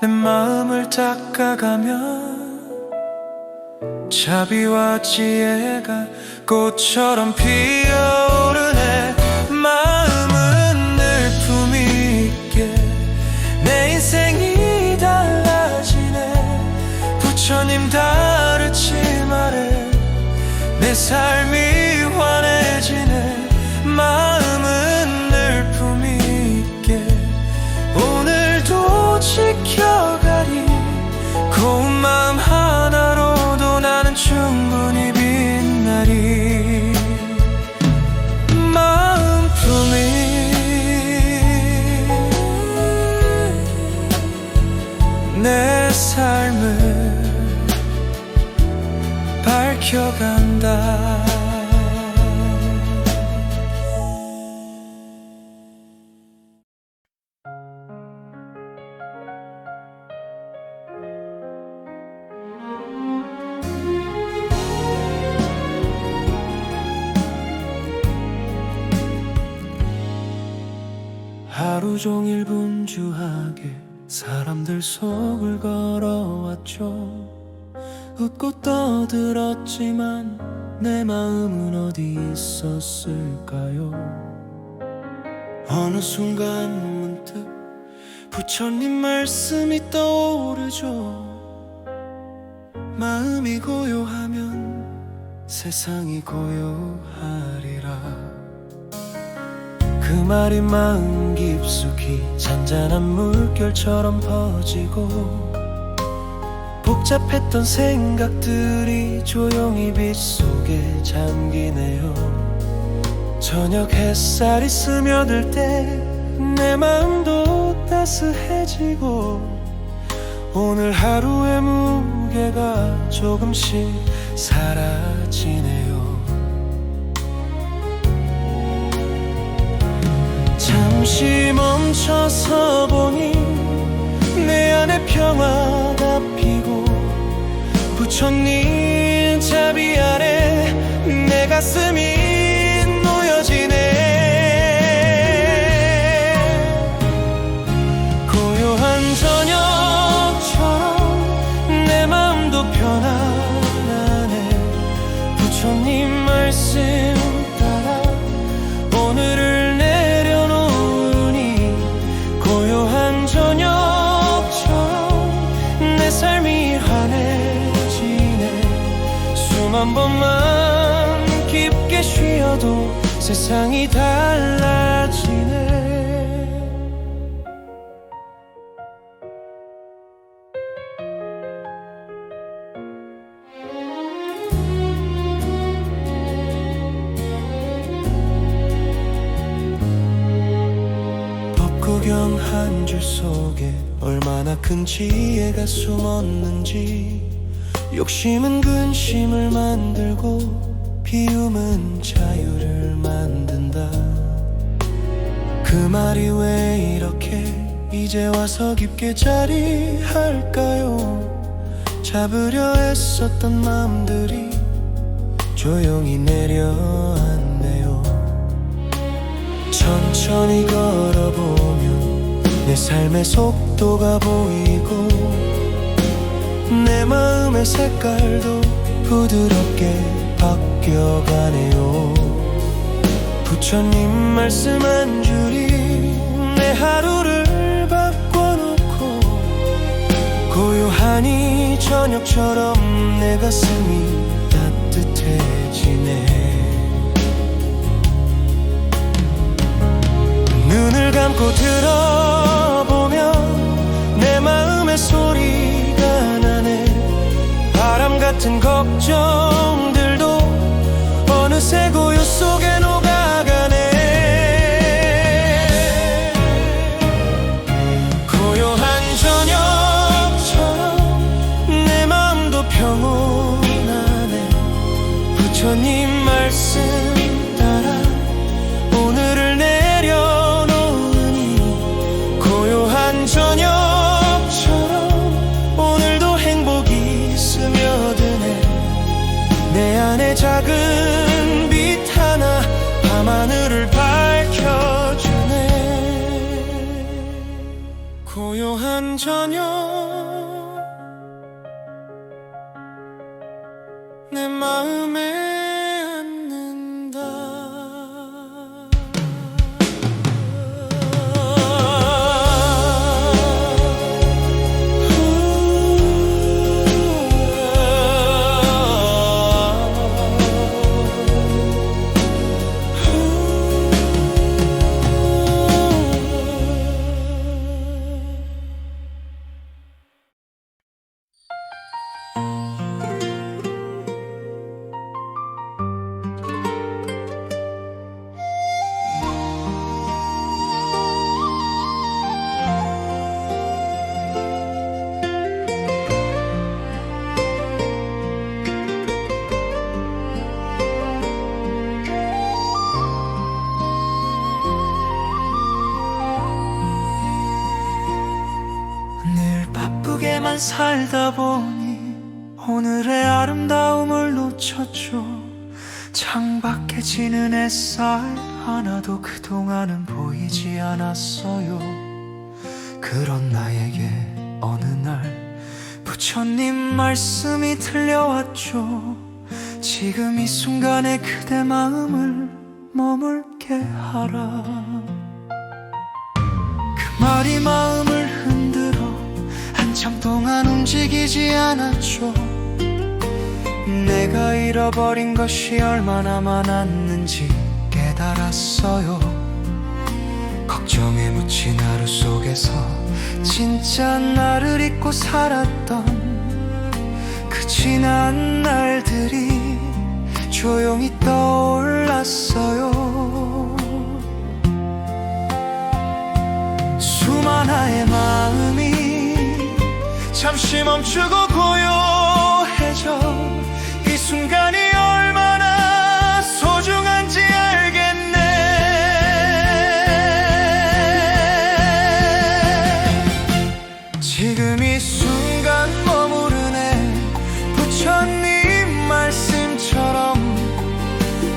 내 마음을 닦아가면 자비와 지혜가 꽃처럼 피어오르네. 마음은 늘 품위 있게 내 인생이 달라지네. 내 삶을 밝혀간다. 하루 종일 분주하게 사람들 속을 걸어왔죠. 웃고 떠들었지만 내 마음은 어디 있었을까요? 어느 순간 문득 부처님 말씀이 떠오르죠. 마음이 고요하면 세상이 고요하리라. 그 말이 마음 깊숙이 잔잔한 물결처럼 퍼지고 복잡했던 생각들이 조용히 빗속에 잠기네요. 저녁 햇살이 스며들 때 내 마음도 따스해지고 오늘 하루의 무게가 조금씩 사라지네요. 잠시 멈춰서 보니 내 안에 평화가 피고 부처님 자비 아래 내 가슴이 놓여지네. 고요한 저녁처럼 내 마음도 편안하네. 부처님 말씀 따라 오늘을 저녁처럼 내 삶이 환해지네. 숨 한 번만 깊게 쉬어도 세상이 달라지네. 법구경 한 줄 속에 얼마나 큰 지혜가 숨었는지. 욕심은 근심을 만들고 비움은 자유를 만든다. 그 말이 왜 이렇게 이제 와서 깊게 자리할까요? 잡으려 애썼던 마음들이 조용히 내려앉네요. 천천히 걸어보면 내 삶의 속도가 보이고 내 마음의 색깔도 부드럽게 바뀌어가네요. 부처님 말씀 한 줄이 내 하루를 바꿔놓고 고요하니 저녁처럼 내 가슴이 따뜻해지네. 눈을 감고 들어보면 내 마음의 소리가 나네. 바람 같은 걱정들도 어느새 고요 속에 녹아가네. 고요한 저녁처럼 내 마음도 평온하네. 부처님 말씀 따라 오늘을 내려놓으니 고요한 저녁처럼 오늘도 행복이 스며드네. 내 안에 작은 빛 하나 밤하늘을 밝혀주네. 고요한 저녁 내 마음에 난 살다 보니 오늘의 아름다움을 놓쳤죠. 창밖에 지는 햇살 하나도 그동안은 보이지 않았어요. 그런 나에게 어느 날 부처님 말씀이 들려왔죠. 지금 이 순간에 그대 마음을 머물게 하라. 그 말이 마음을 흔들어 한참 동안 움직이지 않았죠. 내가 잃어버린 것이 얼마나 많았는지 깨달았어요. 걱정에 묻힌 하루 속에서 진짜 나를 잊고 살았던 그 지난 날들이 조용히 떠올랐어요. 수많아의 마음이 잠시 멈추고 고요해져 이 순간이 얼마나 소중한지 알겠네. 지금 이 순간 머무르네. 부처님 말씀처럼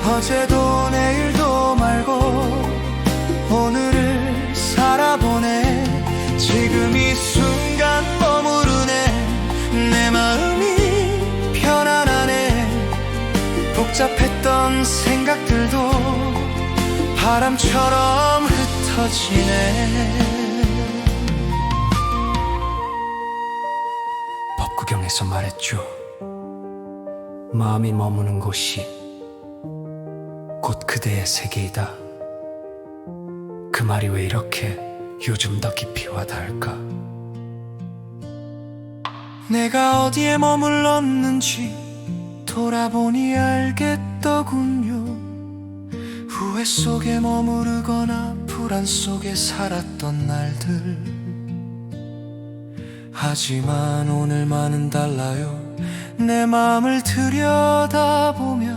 어제도 내일도 말고 오늘을 살아보네. 지금 이 순간 머무르네. 내 마음이 편안하네. 복잡했던 생각들도 바람처럼 흩어지네. 법구경에서 말했죠. 마음이 머무는 곳이 곧 그대의 세계이다. 그 말이 왜 이렇게 요즘 더 깊이 와닿을까? 내가 어디에 머물렀는지 돌아보니 알겠더군요. 후회 속에 머무르거나 불안 속에 살았던 날들. 하지만 오늘만은 달라요. 내 마음을 들여다보며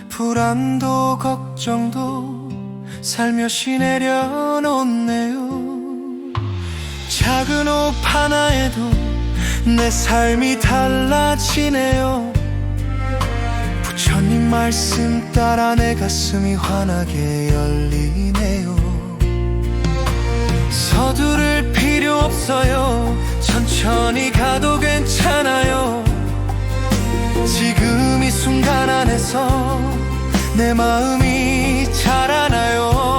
불안도 걱정도 살며시 내려놓네요. 작은 호흡 하나에도 내 삶이 달라지네요. 부처님 말씀 따라 내 가슴이 환하게 열리네요. 서두를 필요 없어요. 천천히 가도 괜찮아요. 지금 이 순간 안에서 내 마음이 자라나요.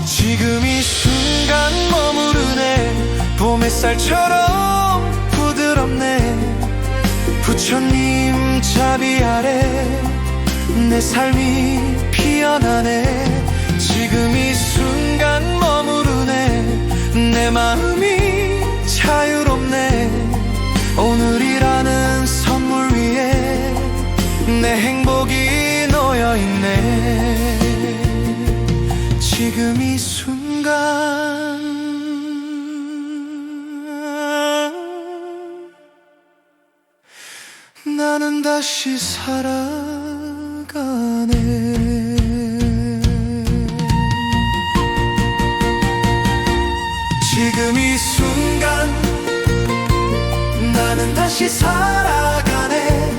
지금 이 순간 머무르네. 봄 햇살처럼 부드럽네. 부처님 자비 아래 내 삶이 피어나네. 지금 이 순간 머무르네. 내 마음이 자유롭네. 오늘이라는 선물 위에 내 행복이 놓여있네. 지금 이 순간 나는 다시 살아가네. 지금 이 순간 나는 다시 살아가네.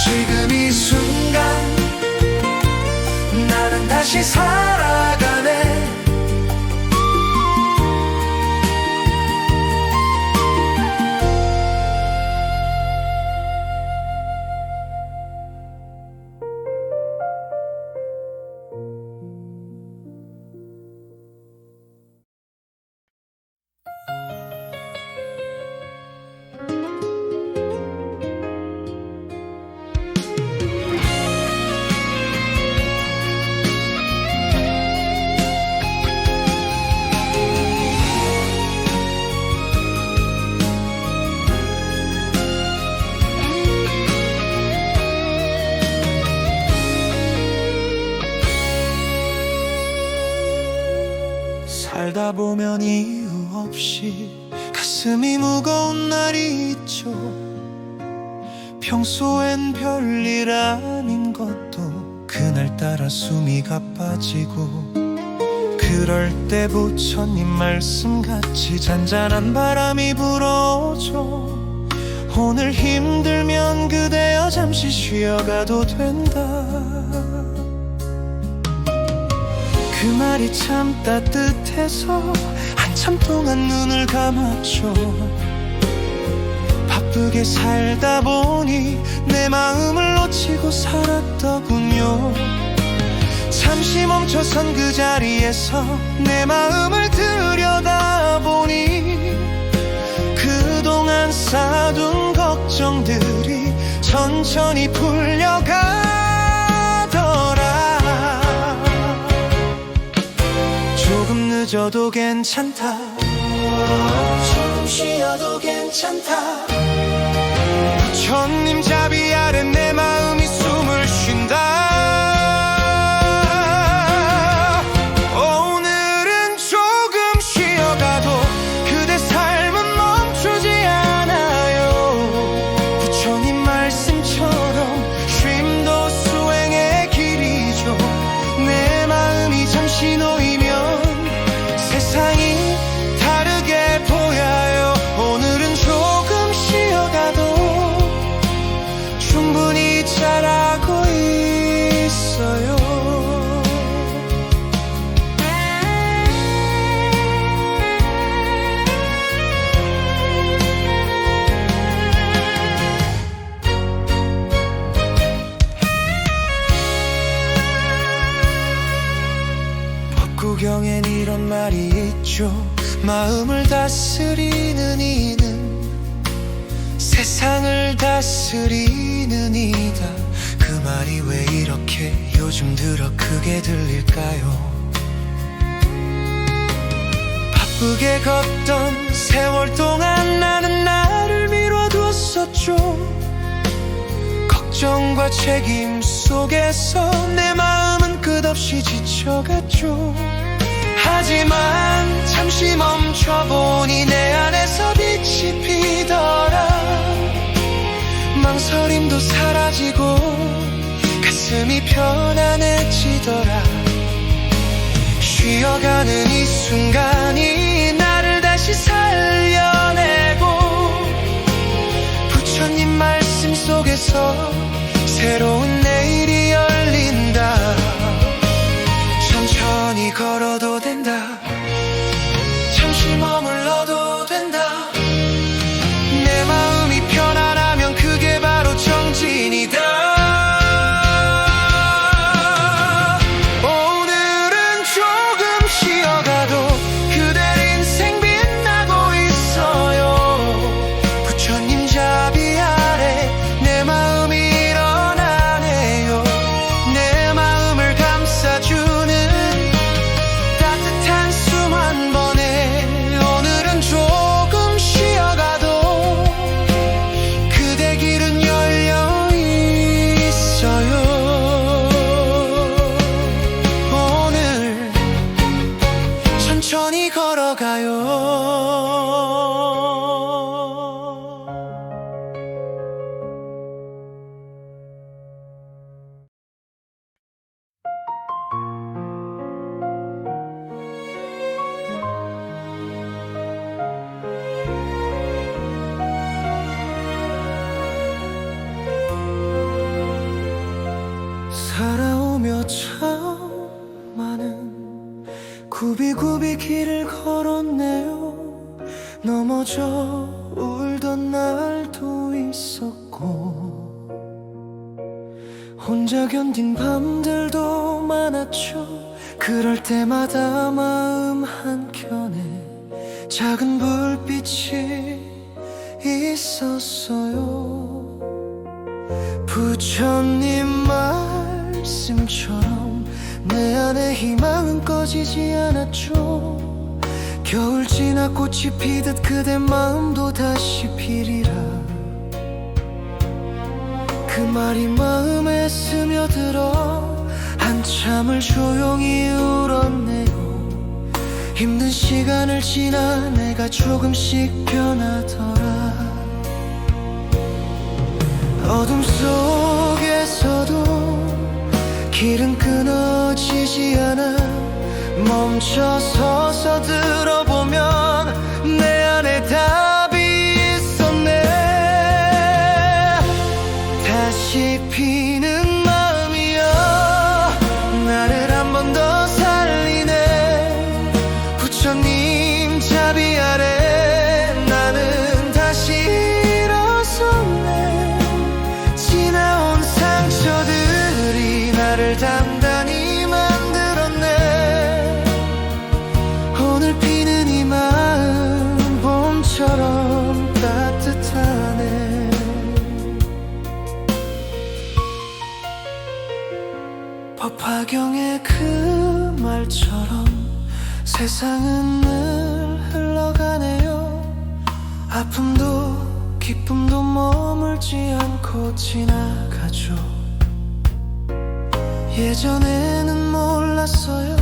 지금 이 순간 나는 다시 살아가네. 살다 보면 이유 없이 가슴이 무거운 날이 있죠. 평소엔 별일 아닌 것도 그날따라 숨이 가빠지고, 그럴 때 부처님 말씀같이 잔잔한 바람이 불어오죠. 오늘 힘들면 그대여 잠시 쉬어가도 된다. 그 말이 참 따뜻해서 한참 동안 눈을 감았죠. 바쁘게 살다 보니 내 마음을 놓치고 살았더군요. 잠시 멈춰선 그 자리에서 내 마음을 들여다보니 그동안 쌓아둔 걱정들이 천천히 풀려가더라. 조금 늦어도 괜찮다. 조금 쉬어도 괜찮다. 부처님 자비 아래 내 마음이 숨을 쉰다. 오늘은 조금 쉬어가도 그대 삶은 멈추지 않아요. 부처님 말씀처럼 쉼도 수행의 길이죠. 내 마음이 잠시 놓이면 세상이 다르게 보여요. 오늘은 조금 쉬어가도 충분히 잘하고 있어요. 법구경엔 이런 말이 있죠. 마음을 다스리는 이는 세상을 다스리는 이다. 그 말이 왜 이렇게 요즘 들어 크게 들릴까요? 바쁘게 걷던 세월 동안 나는 나를 미뤄뒀었죠. 걱정과 책임 속에서 내 마음은 끝없이 지쳐갔죠. 하지만 잠시 멈춰보니 내 안에서 빛이 피더라. 망설임도 사라지고 가슴이 편안해지더라. 쉬어가는 이 순간이 나를 다시 살려내고 부처님 말씀 속에서 새로운 내일이 열린다. 천천히 걸어도 된다. 잠시 머물러도 된다. 내 마음이 편안하면 그게 바로 정진이다. 오늘은 조금 쉬어가도 그대 인생 빛나고 있어요. 부처님 자비 아래 내 마음이 일어나네요. 내 마음을 감싸주는 따뜻한 숨 한 번에 오늘은 조금 쉬어가도 그대 길은 열려 있어요. 오늘 천천히 걸어가요. 살아오며 참 많은 굽이굽이 길을 걸었네요. 넘어져 울던 날도 있었고 혼자 견딘 밤들도 많았죠. 그럴 때마다 마음 한켠에 작은 불빛이 있었어요. 부처님 말씀처럼 내 안에 희망은 꺼지지 않았죠. 겨울 지나 꽃이 피듯 그대 마음도 다시 피리라. 그 말이 마음에 스며들어 한참을 조용히 울었네요. 힘든 시간을 지나 내가 조금씩 변하더라. 어둠 속에서도 길은 끊어지지 않아. 멈춰서서 들어보면 내 안에 답이 있었네. 다시 피는 마음이여 나를 한 번 더 살리네. 부처님 자비 아래 나는 다시 일어섰네. 지나온 상처들이 나를 단단히 만들었네. 오늘 피는 이 마음 봄처럼 따뜻하네. 법화경의 그 말처럼 세상은 늘 흘러가네요. 아픔도 기쁨도 머물지 않고 지나가죠. 예전에는 몰랐어요.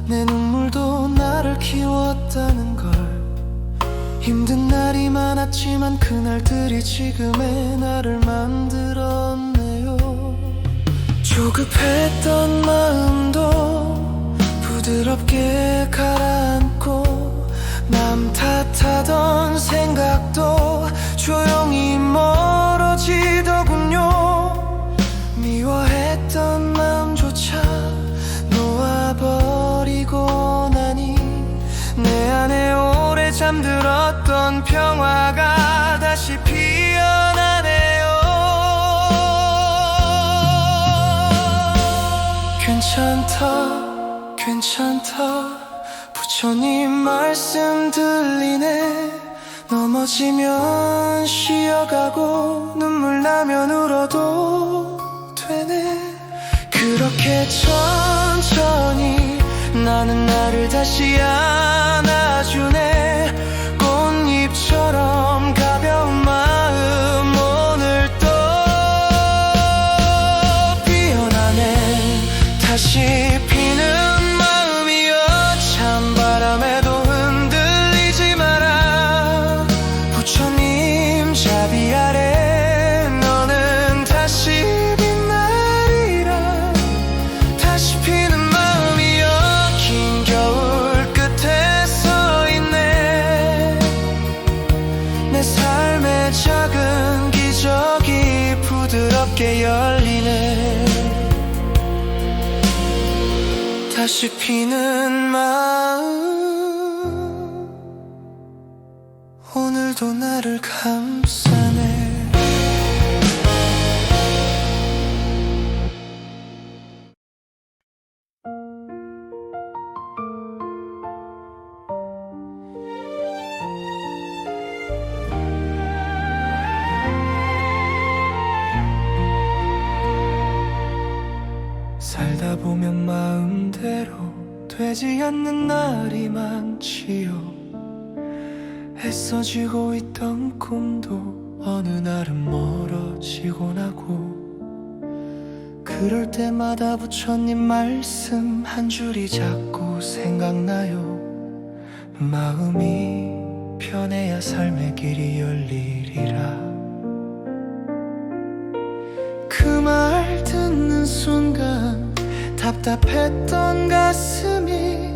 내 눈물도 나를 키웠다는 걸. 힘든 날이 많았지만 그날들이 지금의 나를 만들었네요. 조급했던 마음도 부드럽게 가라앉고 남 탓하던 생각도 조용히 멀어지더군요. 미워했던 마음조차 놓아버리고 나니 내 안에 오래 잠들었던 평화가 다시 피어나네요. 괜찮다 괜찮다 부처님 말씀 들리네. 넘어지면 쉬어가고 눈물 나면 울어도 되네. 그렇게 천천히 나는 나를 다시 안아주네. 꽃잎처럼 가벼운 마음 오늘 또 피어나네. 다시 피는 마음이여 찬바람에도 흔들리지 마라. 부처님 자비 아래 너는 다시 빛나리라. 다시 피는 마음이여 긴 겨울 끝에 서 있네. 내 삶의 작은 기적이 부드럽게 열리네. 다시 피는 마음 오늘도 나를 감싸네. 살다 보면 마음대로 되지 않는 날이 많지요. 애써지고 있던 꿈도 어느 날은 멀어지곤 하고. 그럴 때마다 부처님 말씀 한 줄이 자꾸 생각나요. 마음이 편해야 삶의 길이 열리리라. 그 말 듣는 순간 답답했던 가슴이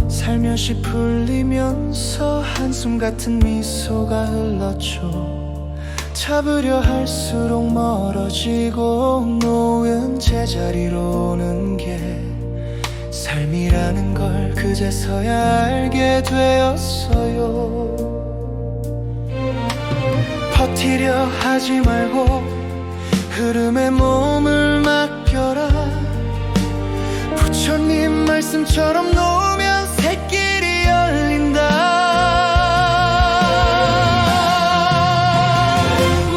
살며시 풀리면서 한숨 같은 미소가 흘렀죠. 잡으려 할수록 멀어지고 놓은 제자리로 오는 게 삶이라는 걸 그제서야 알게 되었어요. 버티려 하지 말고 흐름에 몸을 맡겨라. 부처님 말씀처럼 놓으면 새길이 열린다.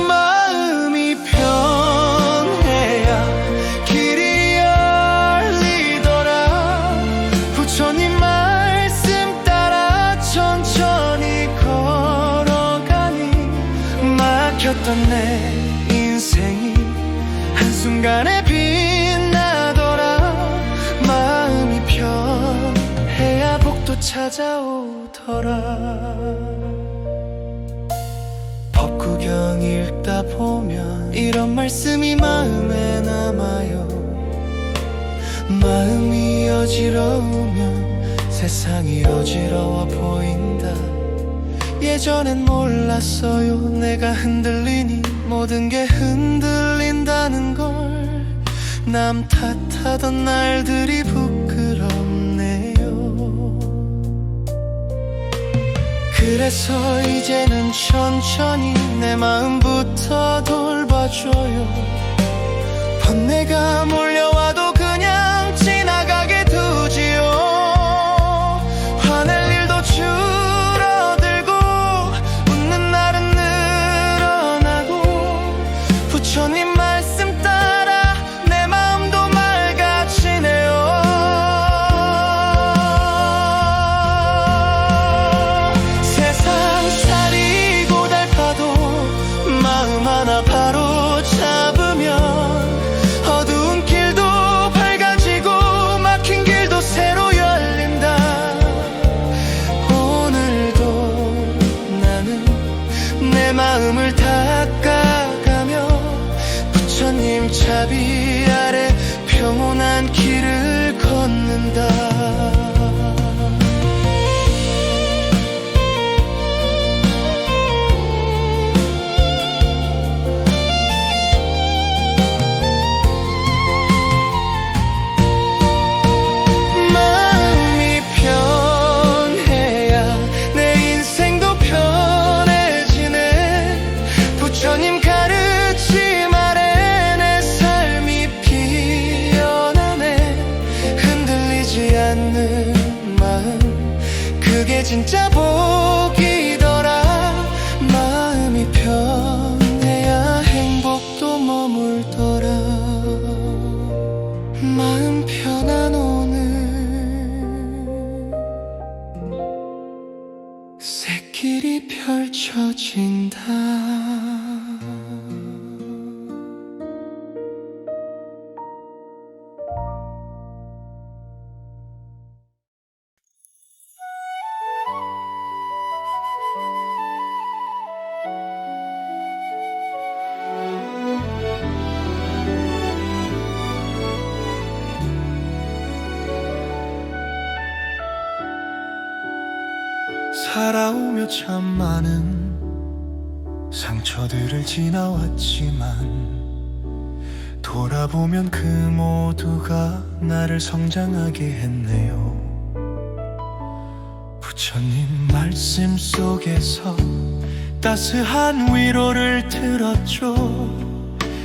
마음이 편해야 길이 열리더라. 부처님 말씀 따라 천천히 걸어가니 막혔던 내 인생이 한순간에 빛나더라. 마음이 편해야 복도 찾아오더라. 법국의 법구경 읽다 보면 이런 말씀이 마음에 남아요. 마음이 어지러우면 세상이 어지러워 보인다. 예전엔 몰랐어요. 내가 흔들리니 모든 게 흔들린다는 걸. 남 탓하던 날들이 부끄럽네요. 그래서 이제는 천천히 내 마음부터 돌봐줘요. 번뇌가 몰려와도 그냥 지나가게 두지요. 화낼 일도 줄어들고 웃는 날은 늘어나고 부처님 말씀 따라 내 마음도 맑아지네요. 세상살이 고달파도 마음 하나 바로 잡으면 어두운 길도 밝아지고 막힌 길도 새로 열린다. 오늘도 나는 내 마음을 닦아가며 부처님 자비 아래 평온한 길을 걷는다. 마음이 편해야 내 인생도 편해지네. 부처님 가르침 아래 내 삶이 피어나네. 흔들리지 않는 마음 그게 진짜 복이더라. 마음이 편해야 행복도 머물더라. 마음 편한 오늘 새길이 펼쳐진다. 살아오며 참 많은 상처들을 지나왔지만 돌아보면 그 모두가 나를 성장하게 했네요. 부처님 말씀 속에서 따스한 위로를 들었죠.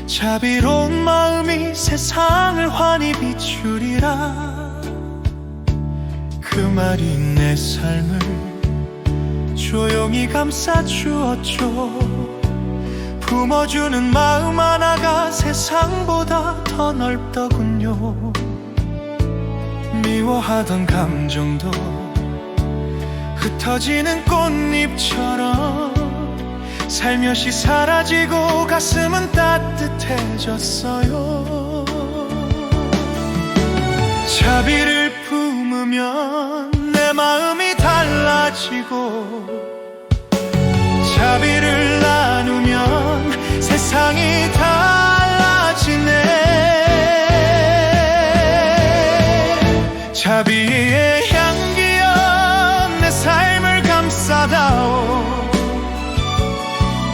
자비로운 마음이 세상을 환히 비추리라. 그 말이 내 삶을 조용히 감싸주었죠. 품어주는 마음 하나가 세상보다 더 넓더군요. 미워하던 감정도 흩어지는 꽃잎처럼 살며시 사라지고 가슴은 따뜻해졌어요. 자비를 품으면 내 마음이 달라지고 자비를 나누면 세상이 달라지네. 자비의 향기여 내 삶을 감싸다오.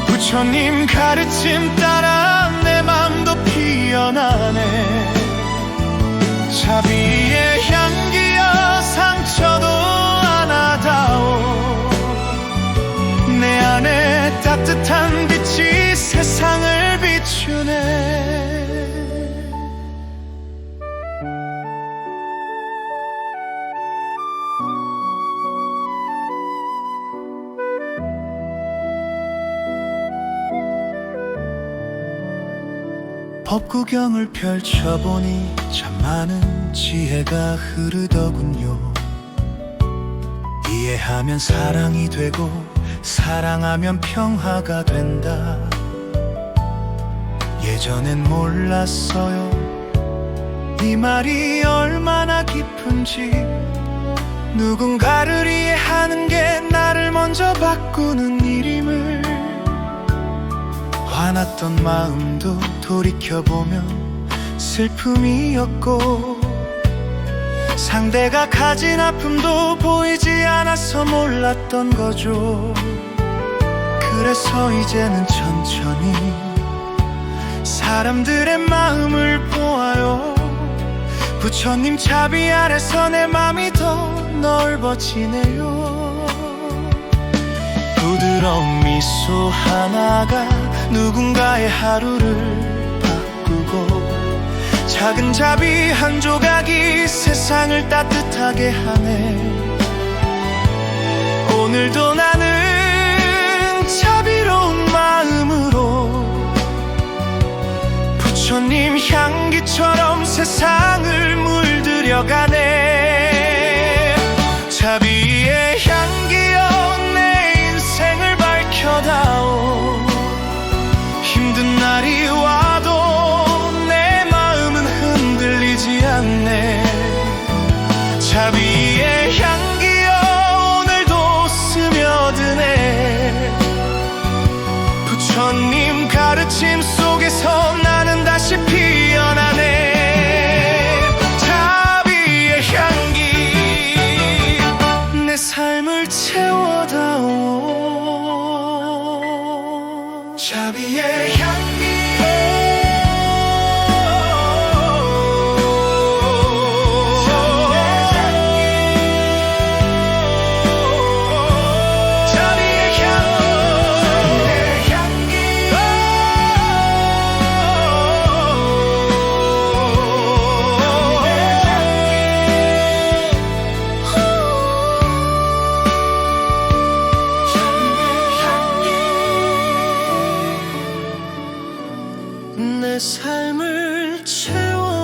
부처님 가르침 따라 내 맘도 피어나네. 자비의 향기여 상처도 안아다오. 내 안에 따뜻한 빛이 세상을 비추네. 법구경을 펼쳐보니 참 많은 지혜가 흐르더군요. 이해하면 사랑이 되고 사랑하면 평화가 된다. 예전엔 몰랐어요. 이 말이 얼마나 깊은지. 누군가를 이해하는 게 나를 먼저 바꾸는 일임을. 화났던 마음도 돌이켜보면 슬픔이었고, 상대가 가진 아픔도 보이지 않아서 몰랐던 거죠. 그래서 이제는 천천히 사람들의 마음을 보아요. 부처님 자비 아래서 내 맘이 더 넓어지네요. 부드러운 미소 하나가 누군가의 하루를 바꾸고, 작은 자비 한 조각이 세상을 따뜻하게 하네. 오늘도 나는 자비로운 마음으로 부처님 향기처럼 세상을 물들여가네. 자비의 향기여 내 인생을 밝혀다오. 힘든 날이 와도 내 마음은 흔들리지 않네. 자비의 향기여 오늘도 스며드네. 부처님 가르침 속에서 나는 다시 피어나네. 자비의 향기 내 삶을 채워다오. 자비의 향기 내 삶을 채워다오.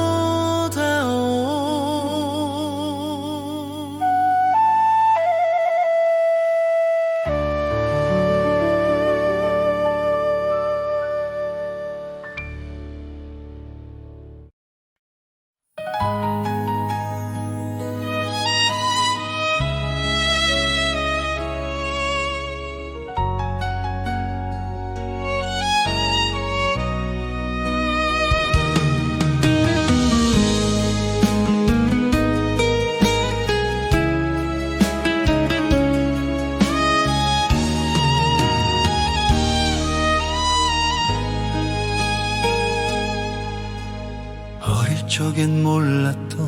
어릴 적엔 몰랐던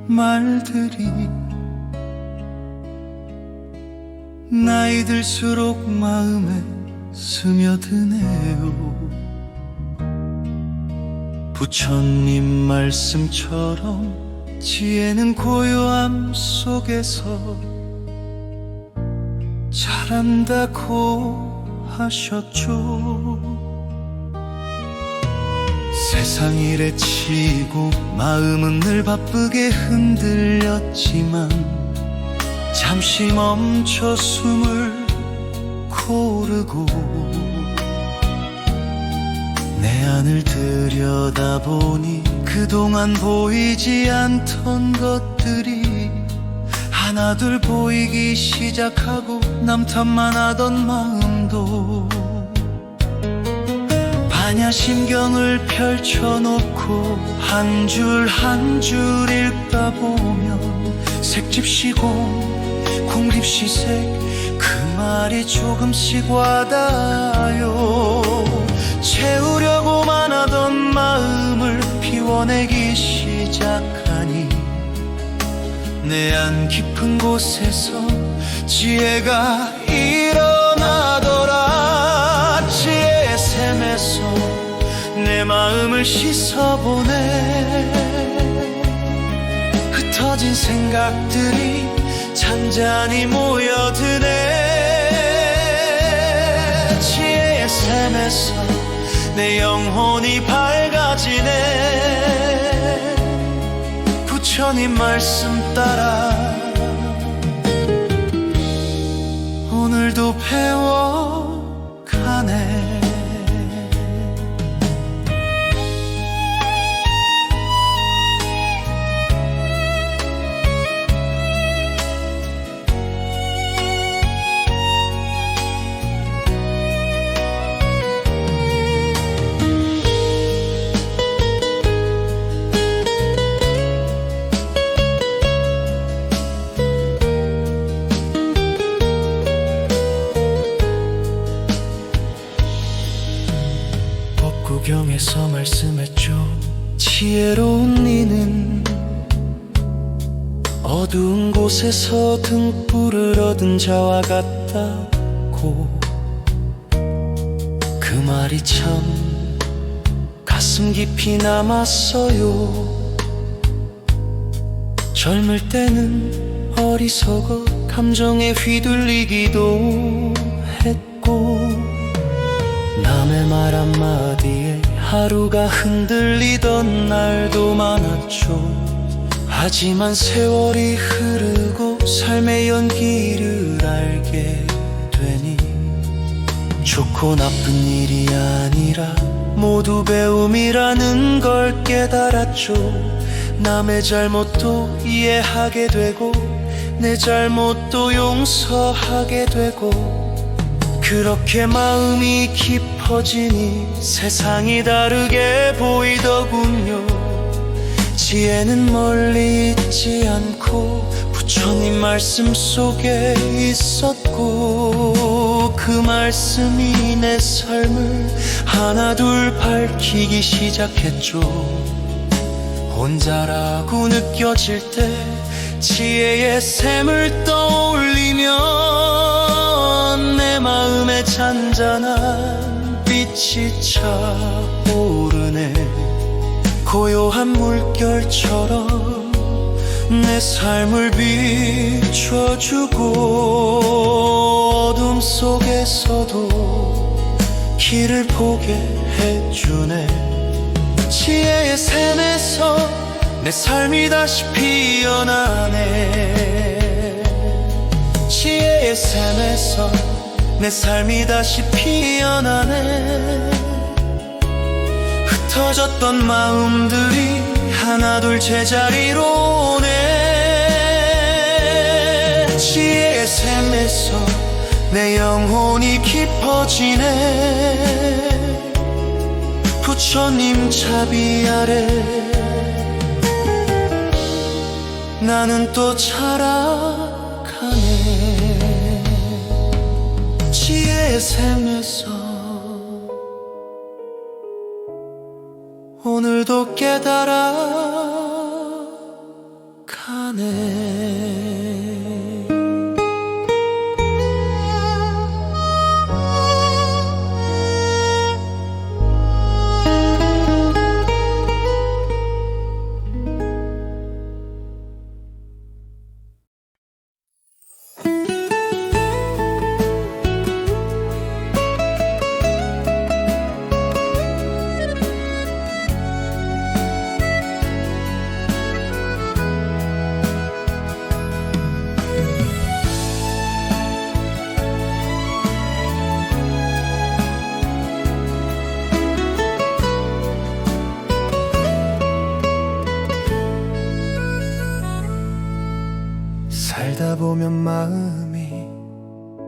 말들이 나이 들수록 마음에 스며드네요. 부처님 말씀처럼 지혜는 고요함 속에서 자란다고 하셨죠. 세상 일에 치이고 마음은 늘 바쁘게 흔들렸지만 잠시 멈춰 숨을 고르고 내 안을 들여다보니 그동안 보이지 않던 것들이 하나둘 보이기 시작하고 남탓만 하던 마음도 반야심경을 펼쳐놓고 한 줄 한 줄 읽다 보면 색집시공 공립시색 그 말이 조금씩 와닿아요. 채우려고만 하던 마음을 피워내기 시작하니 내 안 깊은 곳에서 지혜가 일어나더라. 지혜의 샘에서 내 마음을 씻어보네. 흩어진 생각들이 잔잔히 모여드네. 지혜의 샘에서 내 영혼이 밝아지네. 부처님 말씀 따라 오늘도 배워가네. 지혜로운 니는 어두운 곳에서 등불을 얻은 자와 같다고. 그 말이 참 가슴 깊이 남았어요. 젊을 때는 어리석어 감정에 휘둘리기도 했고, 남의 말 한마디에 하루가 흔들리던 날도 많았죠. 하지만 세월이 흐르고 삶의 연기를 알게 되니 좋고 나쁜 일이 아니라 모두 배움이라는 걸 깨달았죠. 남의 잘못도 이해하게 되고 내 잘못도 용서하게 되고, 그렇게 마음이 깊어지니 세상이 다르게 보이더군요. 지혜는 멀리 있지 않고 부처님 말씀 속에 있었고, 그 말씀이 내 삶을 하나둘 밝히기 시작했죠. 혼자라고 느껴질 때 지혜의 샘을 떠올리면 내 마음에 잔잔한 빛이 차오르네. 고요한 물결처럼 내 삶을 비춰주고 어둠 속에서도 길을 보게 해주네. 지혜의 샘에서 내 삶이 다시 피어나네. 지혜의 샘에서 내 삶이 다시 피어나네. 흩어졌던 마음들이 하나둘 제자리로 오네. 지혜의 샘에서 내 영혼이 깊어지네. 부처님 자비 아래 나는 또 자라가네. 지혜의 샘에서 오늘도 깨달아 가네. 살다 보면 마음이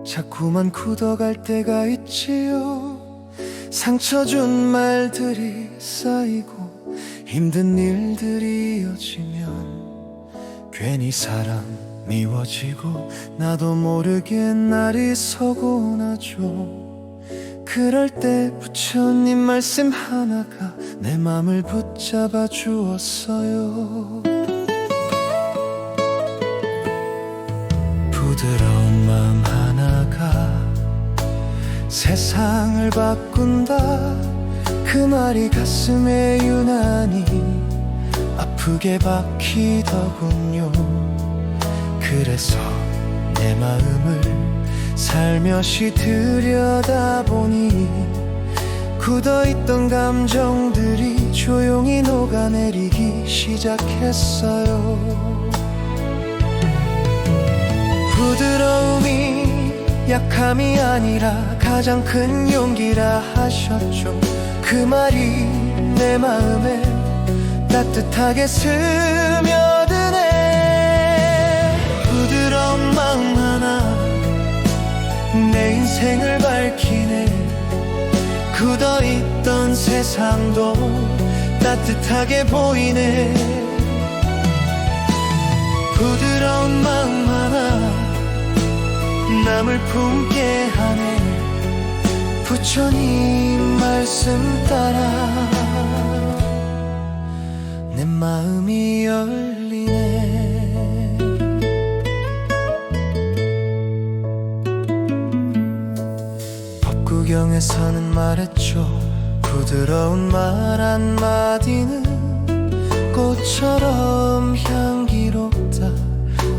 자꾸만 굳어갈 때가 있지요. 상처 준 말들이 쌓이고 힘든 일들이 이어지면 괜히 사람 미워지고 나도 모르게 날이 서곤 하죠. 그럴 때 부처님 말씀 하나가 내 맘을 붙잡아 주었어요. 부드러운 마음 하나가 세상을 바꾼다. 그 말이 가슴에 유난히 아프게 박히더군요. 그래서 내 마음을 살며시 들여다보니 굳어있던 감정들이 조용히 녹아내리기 시작했어요. 부드러움이 약함이 아니라 가장 큰 용기라 하셨죠. 그 말이 내 마음에 따뜻하게 스며드네. 부드러운 마음 하나 내 인생을 밝히네. 굳어있던 세상도 따뜻하게 보이네. 부드러운 마음 하나 남을 품게 하네. 부처님 말씀 따라 내 마음이 열리네. 법구경에서는 말했죠. 부드러운 말 한마디는 꽃처럼 향기롭다.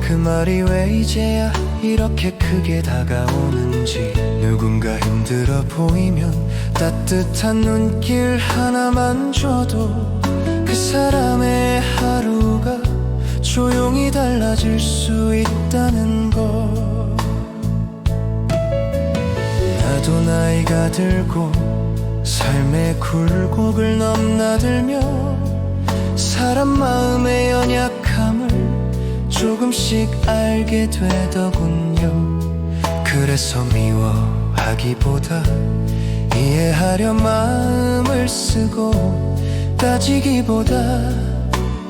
그 말이 왜 이제야 이렇게 크게 다가오는지. 누군가 힘들어 보이면 따뜻한 눈길 하나만 줘도 그 사람의 하루가 조용히 달라질 수 있다는 것. 나도 나이가 들고 삶의 굴곡을 넘나들며 사람 마음의 연약함을 조금씩 알게 되더군요. 그래서 미워하기보다 이해하려 마음을 쓰고 따지기보다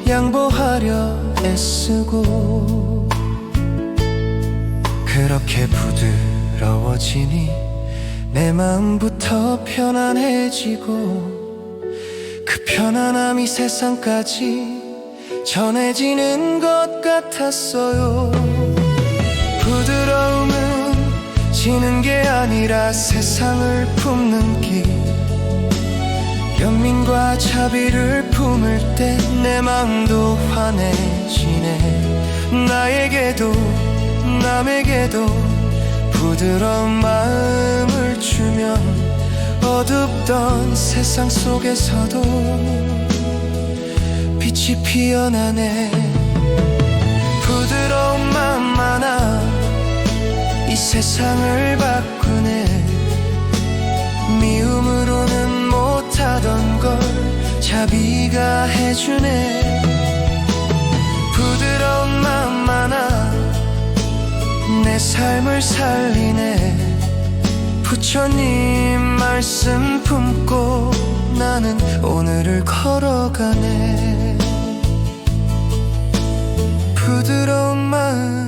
양보하려 애쓰고. 그렇게 부드러워지니 내 마음부터 편안해지고 그 편안함이 세상까지 전해지는 것 같았어요. 부드러움은 지는 게 아니라 세상을 품는 길. 연민과 자비를 품을 때 내 마음도 환해지네. 나에게도 남에게도 부드러운 마음을 주면 어둡던 세상 속에서도 빛이 피어나네. 부드러운 마음 하나 이 세상을 바꾸네. 미움으로는 못하던 걸 자비가 해주네. 부드러운 마음 하나 내 삶을 살리네. 부처님 말씀 품고 나는 오늘을 걸어가네. 부드러운 마음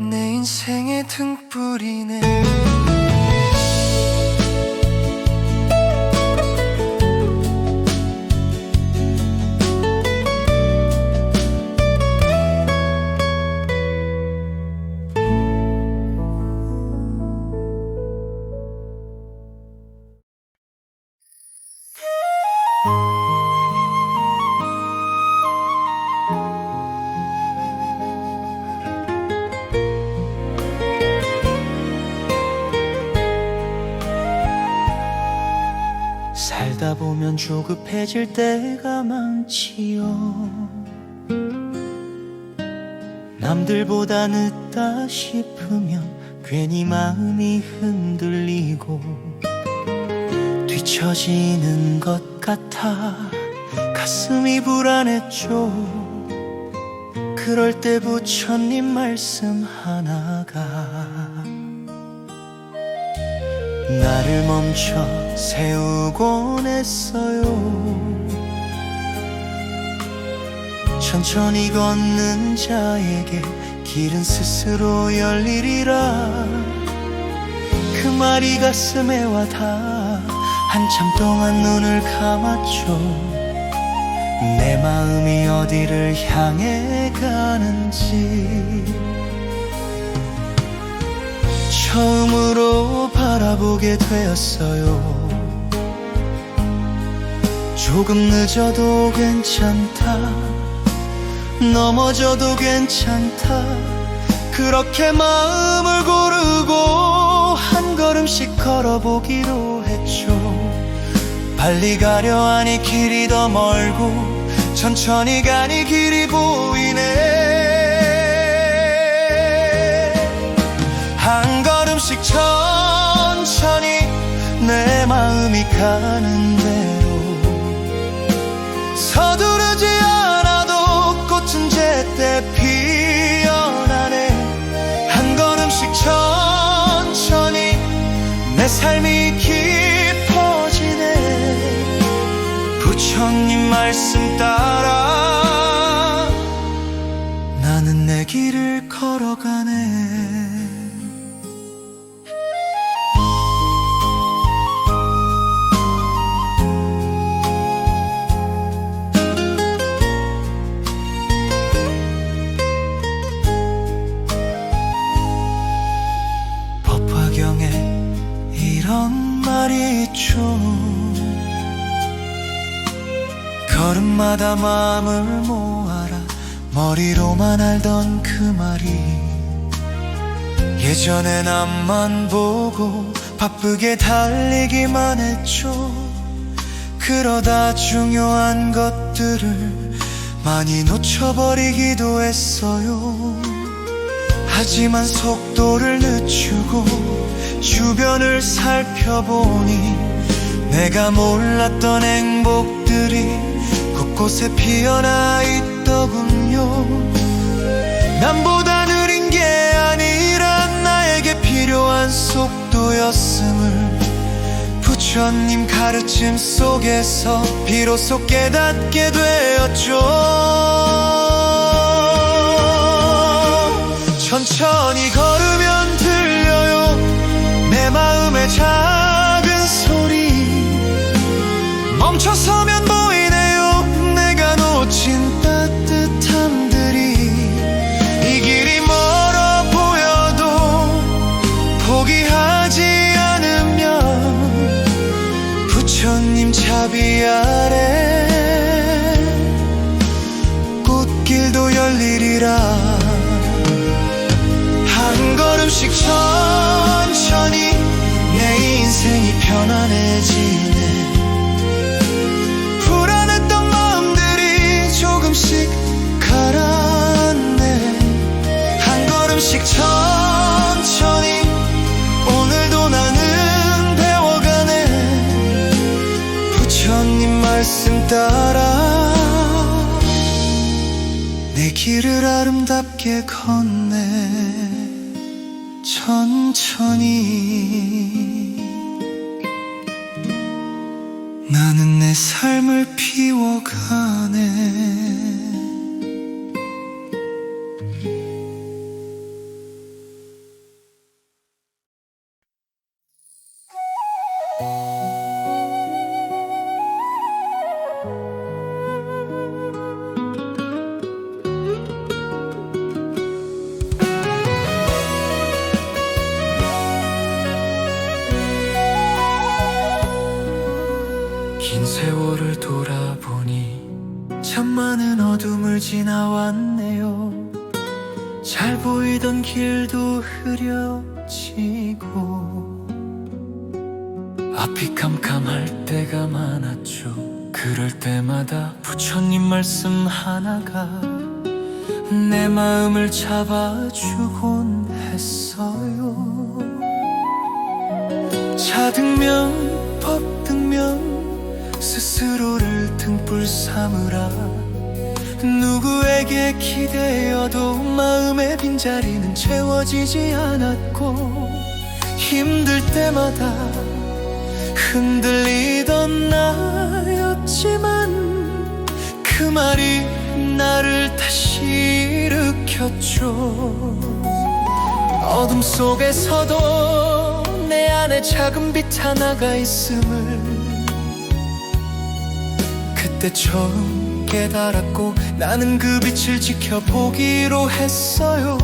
내 인생의 등불이네. 살다 보면 조급해질 때가 많지요. 남들보다 늦다 싶으면 괜히 마음이 흔들리고 뒤처지는 것 같아 가슴이 불안했죠. 그럴 때 부처님 말씀 하나가 나를 멈춰 세우곤 했어요. 천천히 걷는 자에게 길은 스스로 열리리라. 그 말이 가슴에 와닿아 한참 동안 눈을 감았죠. 내 마음이 어디를 향해 가는지 처음으로 바라보게 되었어요. 조금 늦어도 괜찮다. 넘어져도 괜찮다. 그렇게 마음을 고르고 한 걸음씩 걸어보기로 했죠. 빨리 가려 하니 길이 더 멀고 천천히 가니 길이 보이네. 한 걸음씩 천천히 내 마음이 가는 대로 서두르지 않아도 꽃은 제때 피어나네. 한 걸음씩 천천히 내 삶이 깊어지네. 부처님 말씀 따라 나는 내 길을 걸어가네. 걸음마다 마음을 모아라 머리로만 알던 그 말이 예전엔 앞만 보고 바쁘게 달리기만 했죠. 그러다 중요한 것들을 많이 놓쳐버리기도 했어요. 하지만 속도를 늦추고 주변을 살펴보니 내가 몰랐던 행복들이 곳곳에 피어나 있더군요. 남보다 느린 게 아니라 나에게 필요한 속도였음을 부처님 가르침 속에서 비로소 깨닫게 되었죠. 천천히 걸으면 들려요 내 마음의 작은 소리. 멈춰서면 보이네요 내가 놓친 따뜻함들이. 이 길이 멀어 보여도 포기하지 않으면 부처님 자비 아래 꽃길도 열리리라. 한 걸음씩 천천히 내 인생이 편안해지네. 불안했던 마음들이 조금씩 가라앉네. 한 걸음씩 천천히 오늘도 나는 배워가네. 부처님 말씀 따라 내 길을 아름답게 걷네. 천천히 나는 내 삶을 피워가네. 긴 세월을 돌아보니 참 많은 어둠을 지나왔네요. 잘 보이던 길도 흐려지고 앞이 깜깜할 때가 많았죠. 그럴 때마다 부처님 말씀 하나가 내 마음을 잡아주곤 했어요. 차등면 법등면 스스로를 등불 삼으라. 누구에게 기대어도 마음의 빈자리는 채워지지 않았고 힘들 때마다 흔들리던 나였지만 그 말이 나를 다시 일으켰죠. 어둠 속에서도 내 안에 작은 빛 하나가 있음을 그때 처음 깨달았고 나는 그 빛을 지켜보기로 했어요.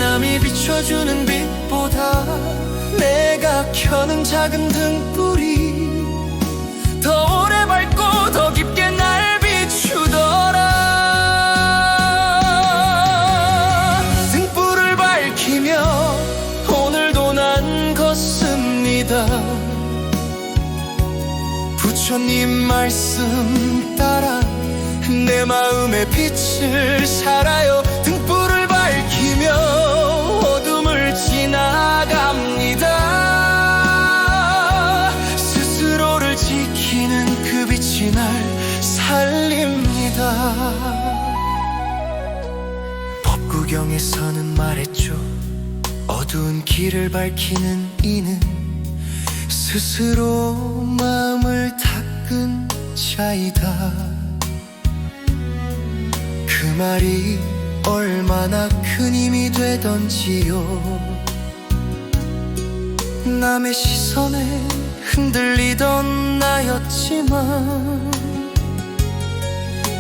남이 비춰주는 빛보다 내가 켜는 작은 등불이 더 오래 밝고 더 깊게 날 비추더라. 등불을 밝히며 오늘도 난 걷습니다. 부처님 말씀 따라 내 마음의 빛을 살아요. 등불을 밝히며 어둠을 지나갑니다. 스스로를 지키는 그 빛이 날 살립니다. 법구경에서는 말했죠. 어두운 길을 밝히는 이는 스스로 마음을 닦은 자이다. 그 말이 얼마나 큰 힘이 되던지요. 남의 시선에 흔들리던 나였지만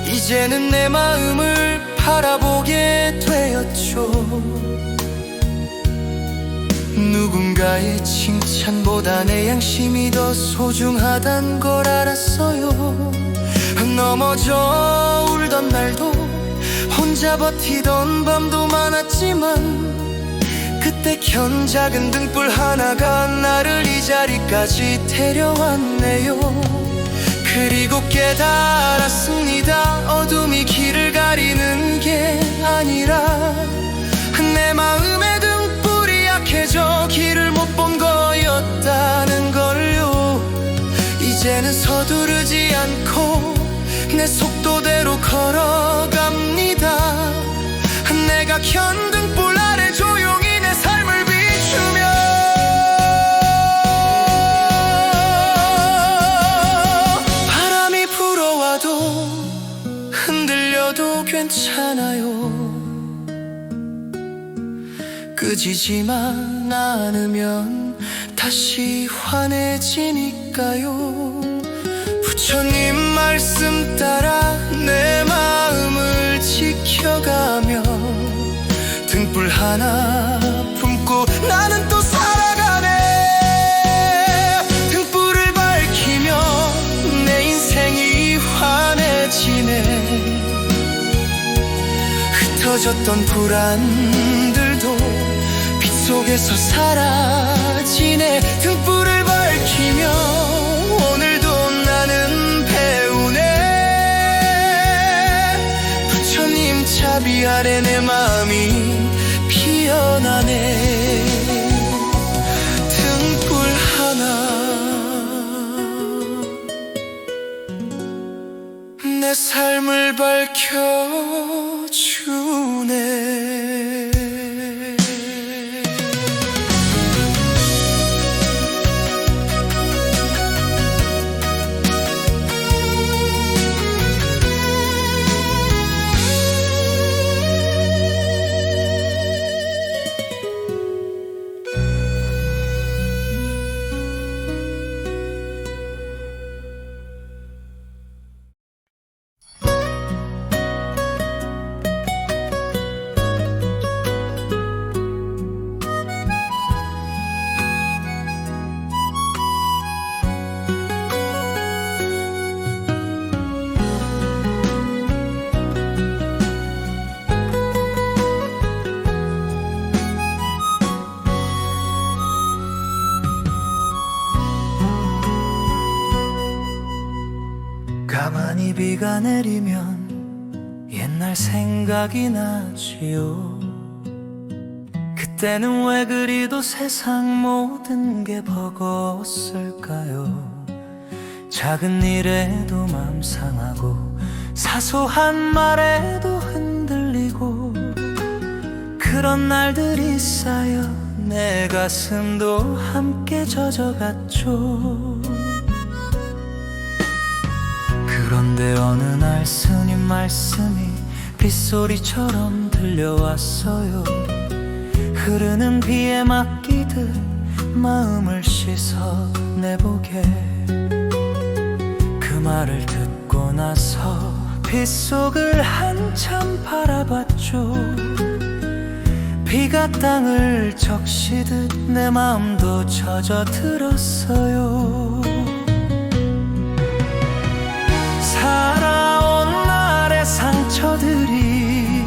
이제는 내 마음을 바라보게 되었죠. 누군가의 칭찬보다 내 양심이 더 소중하단 걸 알았어요. 넘어져 울던 날도 혼자 버티던 밤도 많았지만 그때 켠 작은 등불 하나가 나를 이 자리까지 데려왔네요. 그리고 깨달았습니다. 어둠이 길을 가리는 게 아니라 내 마음의 등불이 약해져 길을 못 본 거였다는 걸요. 이제는 서두르지 않고 내 속도대로 걸어갑니다. 내가 켠 등불 아래 조용히 내 삶을 비추며 바람이 불어와도 흔들려도 괜찮아요. 끄지지만 않으면 다시 환해지니까요. 부처님 말씀 따라 내 마음을 지켜가며 등불 하나 품고 나는 또 살아가네. 등불을 밝히며 내 인생이 환해지네. 흩어졌던 불안들도 빛 속에서 사라지네. 등불을 밝히며 오늘도 나는 배우네. 부처님 자비 아래 내 마음이 피어나네. 등불 하나 내 삶을 밝혀주네. 가만히 비가 내리면 옛날 생각이 나지요. 그때는 왜 그리도 세상 모든 게 버거웠을까요? 작은 일에도 맘 상하고 사소한 말에도 흔들리고 그런 날들이 쌓여 내 가슴도 함께 젖어갔죠. 그런데 어느 날 스님 말씀이 빗소리처럼 들려왔어요. 흐르는 비에 맡기듯 마음을 씻어내보게. 그 말을 듣고 나서 빗속을 한참 바라봤죠. 비가 땅을 적시듯 내 마음도 젖어들었어요. 살아온 날의 상처들이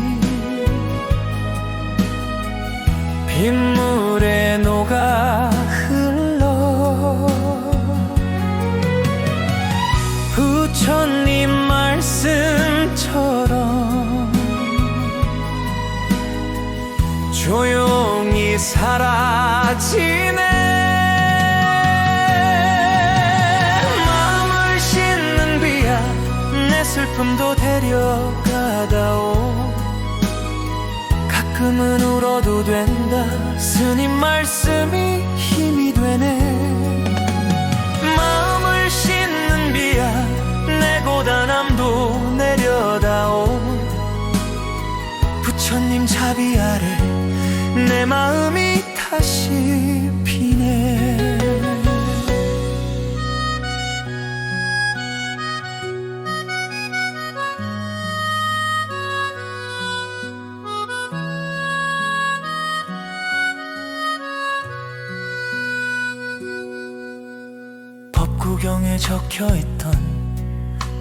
빗물에 녹아 흘러 부처님 말씀처럼 조용히 사라지네. 슬픔도 데려가다오. 가끔은 울어도 된다. 스님 말씀이 힘이 되네. 마음을 씻는 비야 내 고단함도 내려다오. 부처님 자비 아래 내 마음이 다시 피네. 법구경에 적혀있던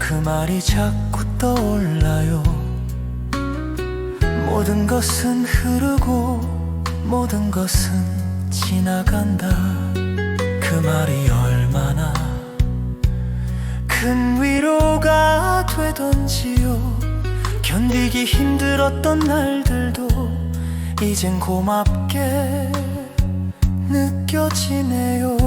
그 말이 자꾸 떠올라요. 모든 것은 흐르고 모든 것은 지나간다. 그 말이 얼마나 큰 위로가 되던지요. 견디기 힘들었던 날들도 이젠 고맙게 느껴지네요.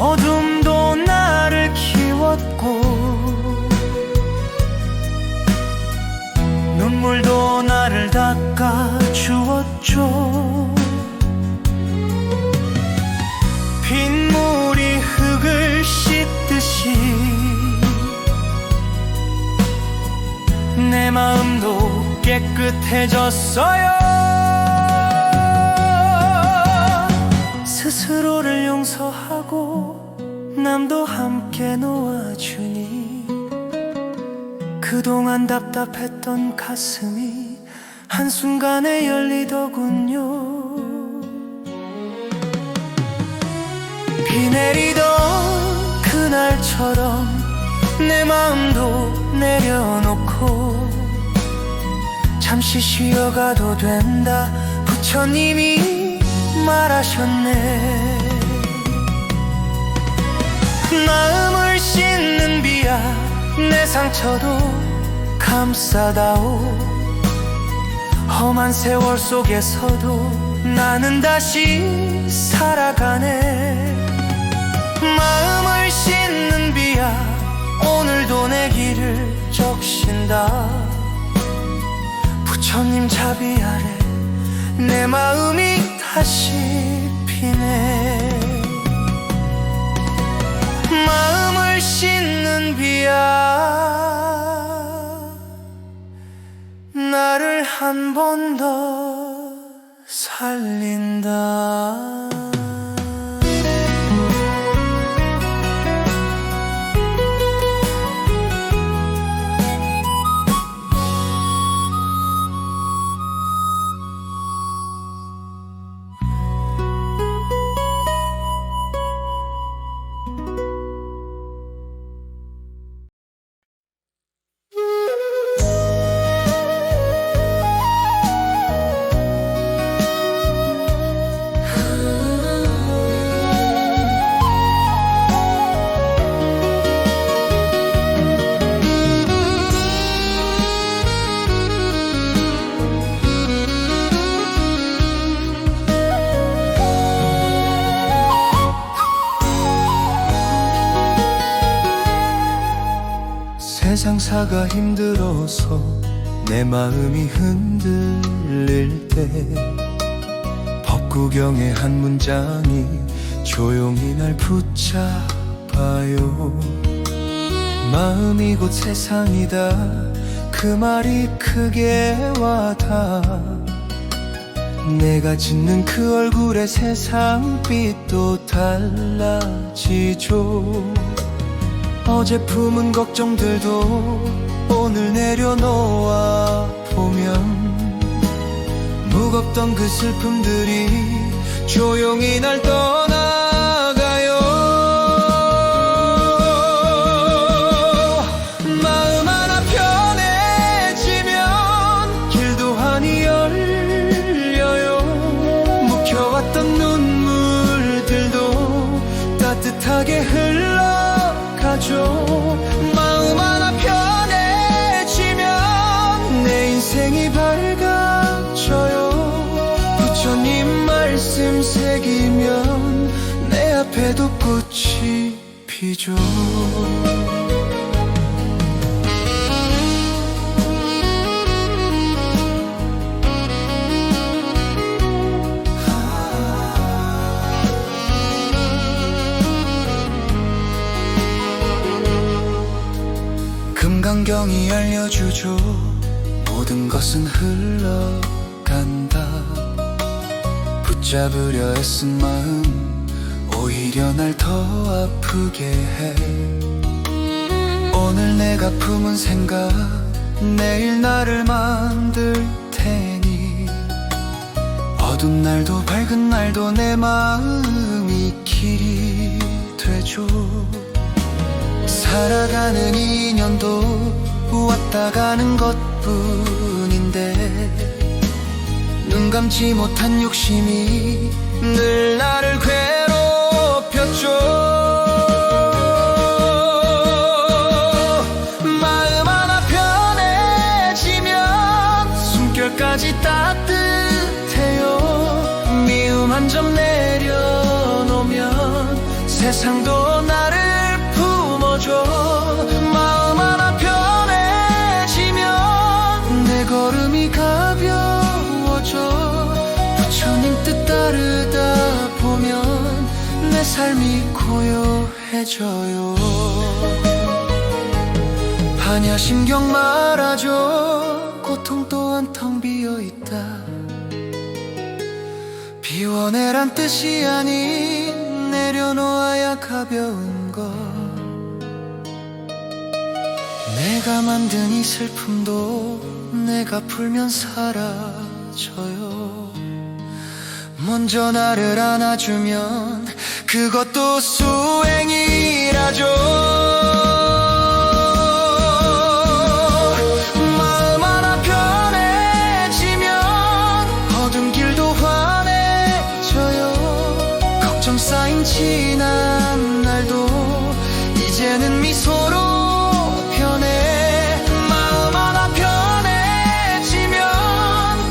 어둠도 나를 키웠고 눈물도 나를 닦아주었죠. 빗물이 흙을 씻듯이 내 마음도 깨끗해졌어요. 스스로를 용서하고 남도 함께 놓아주니 그동안 답답했던 가슴이 한순간에 열리더군요. 비 내리던 그날처럼 내 마음도 내려놓고 잠시 쉬어가도 된다. 부처님이 말하셨네. 마음을 씻는 비야 내 상처도 감싸다오. 험한 세월 속에서도 나는 다시 살아가네. 마음을 씻는 비야 오늘도 내 길을 적신다. 부처님 자비 아래 내 마음이 다시 피네. 마음을 씻는 비야 나를 한 번 더 살린다. 세상사가 힘들어서 내 마음이 흔들릴 때 법구경의 한 문장이 조용히 날 붙잡아요. 마음이 곧 세상이다 그 말이 크게 와닿아. 내가 짓는 그 얼굴에 세상빛도 달라지죠. 어제 품은 걱정들도 오늘 내려놓아 보면 무겁던 그 슬픔들이 조용히 날 떠나가요. 마음 하나 편해지면 길도 한이 열려요. 묵혀왔던 눈물들도 따뜻하게 마음 하나 편해지면 내 인생이 밝아져요. 부처님 말씀 새기면 내 앞에도 꽃이 피죠. 금강경이 알려주죠. 모든 것은 흘러간다. 붙잡으려 애쓴 마음 오히려 날 더 아프게 해. 오늘 내가 품은 생각 내일 나를 만들 테니 어두운 날도 밝은 날도 내 마음이 길이 될 해줘. 살아가는 인연도 왔다 가는 것뿐인데 눈 감지 못한 욕심이 늘 나를 괴롭혔죠. 마음 하나 편해지면 숨결까지 따뜻해요. 미움 한 점 내려놓으면 세상도 나를 품어줘. 마음 하나 편해지면 내 걸음이 가벼워져. 부처님 뜻 따르다 보면 내 삶이 고요해져요. 반야심경 말아줘. 고통 또한 텅 비어있다. 비워내란 뜻이 아닌 내려놓아야 가벼운 것. 내가 만든 이 슬픔도 내가 풀면 사라져요. 먼저 나를 안아주면 그것도 수행이라죠. 마음 하나 편해지면 어두운 길도 환해져요. 걱정 쌓인 지난 날도 이제는 미소로 변해. 마음 하나 편해지면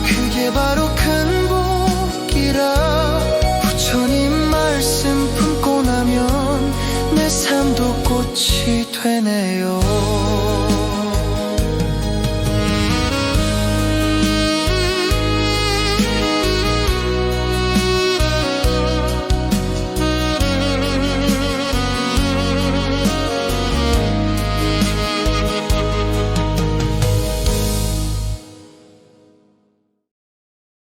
그게 바로 큰 복이라. 부처님 말씀 품고 나면 내 삶도 꽃이 되네요.